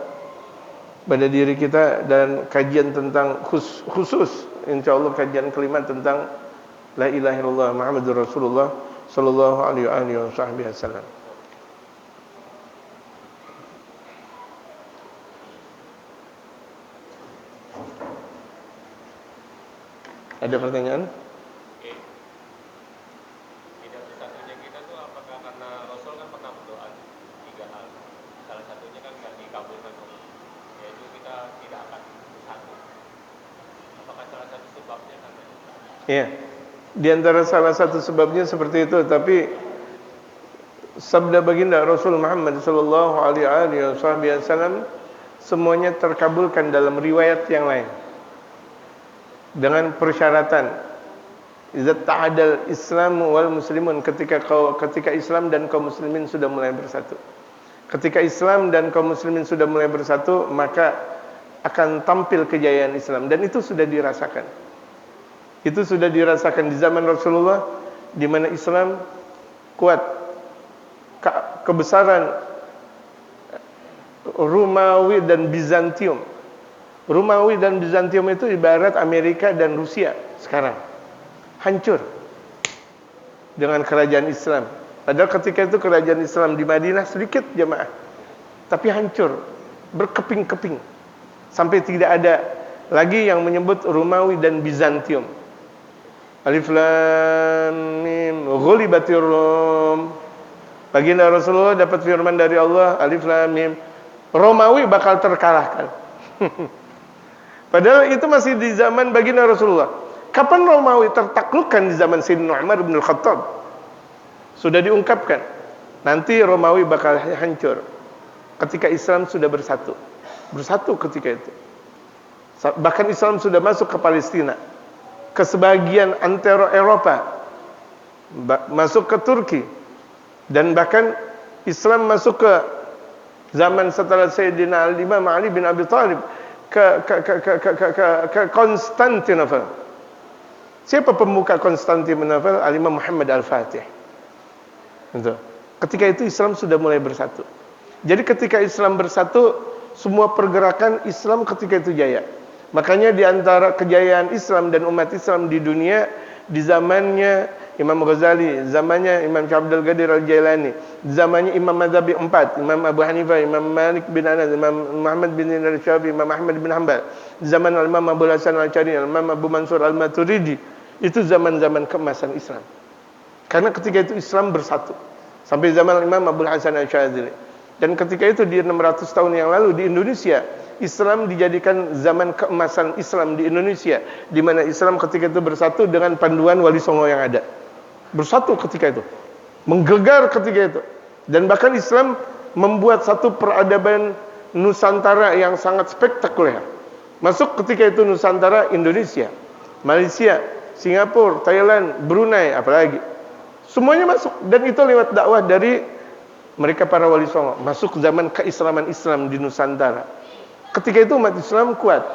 pada diri kita, dan kajian tentang khusus insyaallah kajian kelima tentang la ilaha illallah Muhammadur Rasulullah sallallahu alaihi wasallam. Ada pertanyaan? Tidak bersatunya kita tuh apakah karena Rasul kan pernah berdoa 3 hal. Salah satunya kan nggak dikabulkan Allah, yaitu kita tidak akan bersatu. Apakah salah satu sebabnya karena itu? Iya. Di antara salah satu sebabnya seperti itu, tapi sabda baginda Rasul Muhammad sallallahu alaihi wasallam semuanya terkabulkan dalam riwayat yang lain dengan persyaratan idza ta'adal Islam wal muslimun, ketika Islam dan kaum muslimin sudah mulai bersatu. Ketika Islam dan kaum muslimin sudah mulai bersatu, maka akan tampil kejayaan Islam, dan itu sudah dirasakan. Itu sudah dirasakan di zaman Rasulullah, di mana Islam kuat. Kebesaran Romawi dan Bizantium. Romawi dan Bizantium itu ibarat Amerika dan Rusia sekarang. Hancur dengan kerajaan Islam. Padahal ketika itu kerajaan Islam di Madinah sedikit jemaah, tapi hancur, berkeping-keping, sampai tidak ada lagi yang menyebut Romawi dan Bizantium. Alif Lam Mim ghulibatir Rum. Baginda Rasulullah dapat firman dari Allah, Alif Lam Mim, Romawi bakal terkalahkan. Padahal itu masih di zaman baginda Rasulullah. Kapan Romawi tertaklukkan? Di zaman Sayyidina Umar bin Khattab. Sudah diungkapkan, nanti Romawi bakal hancur ketika Islam sudah bersatu. Bersatu ketika itu. Bahkan Islam sudah masuk ke Palestina, ke sebagian antero Eropa, masuk ke Turki, dan bahkan Islam masuk ke zaman setelah Sayyidina Imam Ali bin Abi Thalib ke Konstantinopel. Siapa pembuka Konstantinopel? Al-Imam Muhammad Al-Fatih. Gitu. Ketika itu Islam sudah mulai bersatu. Jadi ketika Islam bersatu, semua pergerakan Islam ketika itu jaya. Makanya di antara kejayaan Islam dan umat Islam di dunia, di zamannya Imam Ghazali, zamannya Imam Abdul Qadir Al-Jailani, zamannya Imam Mazhabi 4, Imam Abu Hanifah, Imam Malik bin Anas, Imam Muhammad bin Al-Syafi'i, Imam Ahmad bin Hanbal, zaman Imam Abu Hasan Al-Asy'ari, Imam Abu Mansur Al-Maturidi, itu zaman-zaman keemasan Islam. Karena ketika itu Islam bersatu sampai zaman Imam Abu Hasan Al-Asy'ari. Dan ketika itu di 600 tahun yang lalu di Indonesia, Islam dijadikan zaman keemasan Islam di Indonesia, di mana Islam ketika itu bersatu dengan panduan Wali Songo yang ada. Bersatu ketika itu, menggegar ketika itu. Dan bahkan Islam membuat satu peradaban Nusantara yang sangat spektakuler. Masuk ketika itu Nusantara, Indonesia, Malaysia, Singapura, Thailand, Brunei, apalagi. Semuanya masuk, dan itu lewat dakwah dari mereka para Wali Songo. Masuk zaman keislaman Islam di Nusantara. Ketika itu umat Islam kuat.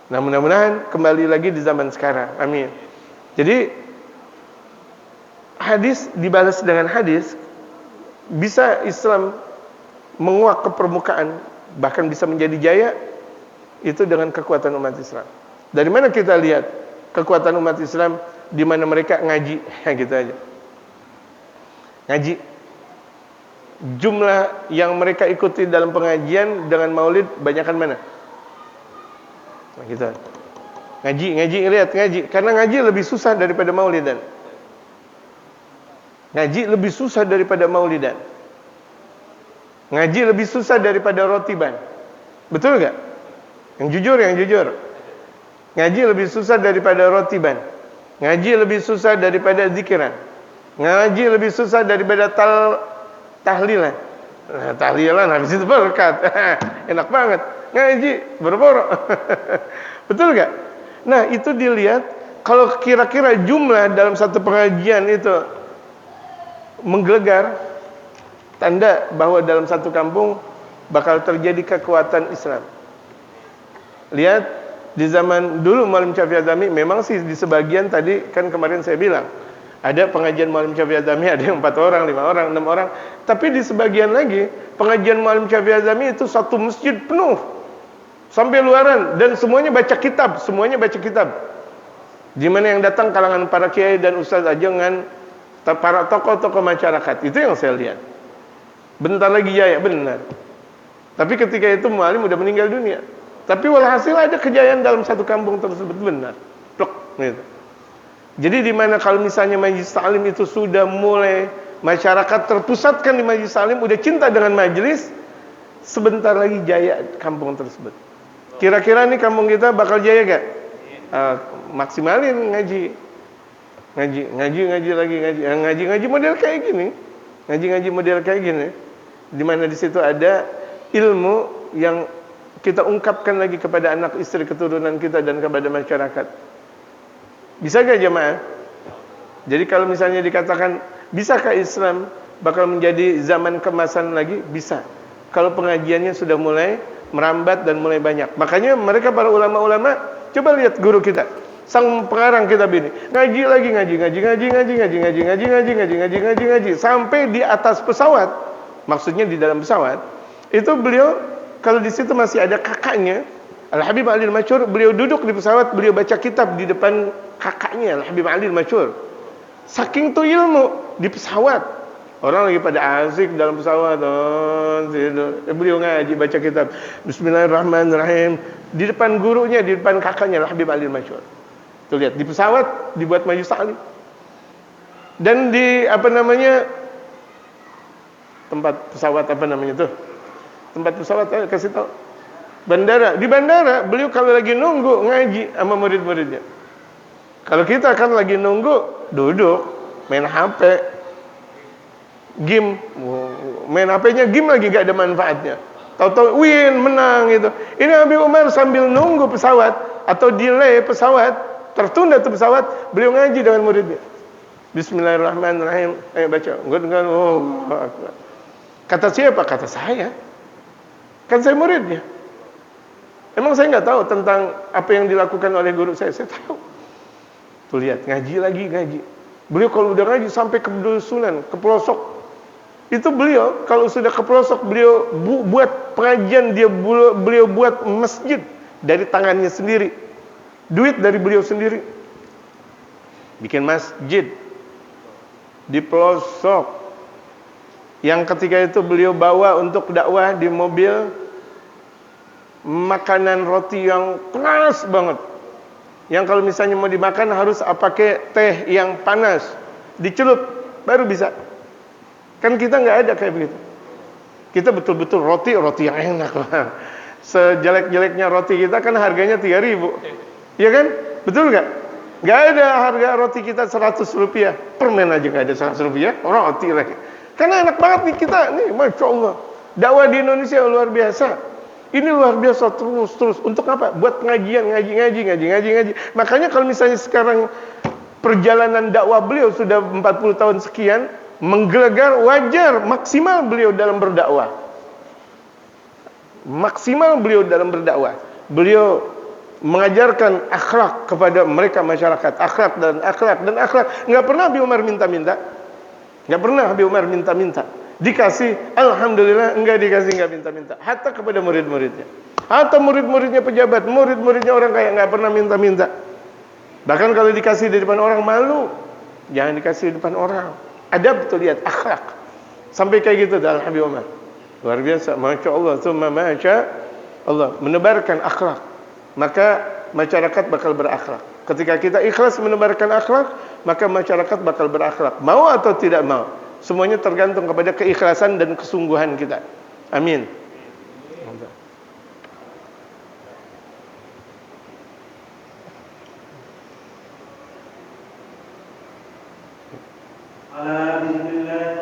Nah, mudah-mudahan kembali lagi di zaman sekarang. Amin. Jadi hadis dibalas dengan hadis, bisa Islam menguak ke permukaan, bahkan bisa menjadi jaya, itu dengan kekuatan umat Islam. Dari mana kita lihat kekuatan umat Islam? Di mana mereka ngaji, gitu aja. Ngaji. Jumlah yang mereka ikuti dalam pengajian dengan maulid banyakkan mana? Nah, gitu. Ngaji, lihat ngaji. Karena ngaji lebih susah daripada maulidan. Ngaji lebih susah daripada maulidan. Ngaji lebih susah daripada rotiban. Betul gak? Yang jujur. Ngaji lebih susah daripada rotiban. Ngaji lebih susah daripada zikiran. Ngaji lebih susah daripada tahlilan. Nah, tahlilan habis itu berkat. Enak banget. Ngaji boro-boro. Betul gak? Nah, itu dilihat kalau kira-kira jumlah dalam satu pengajian itu menggelegar, tanda bahwa dalam satu kampung bakal terjadi kekuatan Islam. Lihat di zaman dulu Maulid Syafi'i Adzami, memang sih di sebagian tadi kan kemarin saya bilang ada pengajian Maulid Syafi'i Adzami ada yang 4 orang, 5 orang, 6 orang. Tapi di sebagian lagi pengajian Maulid Syafi'i Adzami itu satu masjid penuh sampai luaran dan semuanya baca kitab, Di mana yang datang kalangan para kiai dan ustaz ajengan, para tokoh-tokoh masyarakat. Itu yang saya lihat. Bentar lagi jaya, benar. Tapi ketika itu mualim udah meninggal dunia. Tapi walhasil ada kejayaan dalam satu kampung tersebut, benar. Plok, gitu. Jadi di mana kalau misalnya majlis taklim itu sudah mulai masyarakat terpusatkan di majlis taklim, udah cinta dengan majlis, sebentar lagi jaya kampung tersebut. Kira-kira nih kampung kita bakal jaya gak? Maksimalin ngaji model kayak gini. Ngaji model kayak gini. Di mana di situ ada ilmu yang kita ungkapkan lagi kepada anak istri keturunan kita dan kepada masyarakat. Bisa gak jemaah? Jadi kalau misalnya dikatakan, bisakah Islam bakal menjadi zaman kemasan lagi? Bisa. Kalau pengajiannya sudah mulai merambat dan mulai banyak. Makanya mereka para ulama-ulama, coba lihat guru kita, sang pengarang kitab ini, ngaji sampai di atas pesawat. Maksudnya di dalam pesawat. Itu beliau, kalau di situ masih ada kakaknya, Al-Habib Ali Al-Masyhur, beliau duduk di pesawat, beliau baca kitab di depan kakaknya Al-Habib Ali Al-Masyhur. Saking tuh ilmu di pesawat. Orang lagi pada asik dalam pesawat, beliau ngaji baca kitab. Bismillahirrahmanirrahim. Di depan gurunya, di depan kakaknya Al-Habib Ali Al-Masyhur. Tuh lihat, di pesawat dibuat majlis taklim. Dan di tempat pesawat tempat pesawat, kasih tahu. Bandara, di bandara beliau kalau lagi nunggu ngaji sama murid-muridnya. Kalau kita kan lagi nunggu duduk main HP, game, main HP-nya game lagi gak ada manfaatnya. Tahu-tahu win menang gitu. Ini Habib Umar sambil nunggu pesawat atau delay pesawat, tertunda tuh pesawat, beliau ngaji dengan muridnya. Bismillahirrahmanirrahim. Ayo baca. Kata siapa? Kata saya. Kan saya muridnya. Emang saya nggak tahu tentang apa yang dilakukan oleh guru saya. Saya tahu. Tuh lihat, ngaji. Beliau kalau udah ngaji sampai ke dusunan, ke pelosok. Itu beliau kalau sudah ke pelosok, beliau buat pengajian, beliau buat masjid dari tangannya sendiri. Duit dari beliau sendiri. Bikin masjid di pelosok. Yang ketika itu beliau bawa untuk dakwah di mobil makanan roti yang panas banget. Yang kalau misalnya mau dimakan harus pakai teh yang panas, dicelup baru bisa. Kan kita nggak ada kayak begitu. Kita betul-betul roti yang enak lah. Sejelek-jeleknya roti kita kan harganya 3.000. Iya kan? Betul nggak? Nggak ada harga roti kita 100 rupiah. Permen aja nggak ada 100 rupiah. Roti lagi. Karena enak banget nih kita. Nih, Masya Allah. Dakwah di Indonesia luar biasa. Ini luar biasa terus. Untuk apa? Buat pengajian, ngaji. Makanya kalau misalnya sekarang perjalanan dakwah beliau sudah 40 tahun sekian, menggelegar, wajar, maksimal beliau dalam berdakwah. Beliau mengajarkan akhlak kepada mereka masyarakat, akhlak dan akhlak dan akhlak. Enggak pernah Habib Umar minta-minta. Enggak pernah Habib Umar minta-minta. Dikasih, alhamdulillah, enggak dikasih enggak minta-minta. Hatta kepada murid-muridnya. Hatta murid-muridnya pejabat, murid-muridnya orang kaya enggak pernah minta-minta. Bahkan kalau dikasih di depan orang malu. Jangan dikasih di depan orang. Adab tuh, lihat akhlak. Sampai kayak gitu dalam Habib Umar. Luar biasa, masya Allah, tsumma masya Allah, menebarkan akhlak. Maka masyarakat bakal berakhlak. Ketika kita ikhlas menebarkan akhlak, maka masyarakat bakal berakhlak. Mau atau tidak mau, semuanya tergantung kepada keikhlasan dan kesungguhan kita. Amin. Ala bismillah.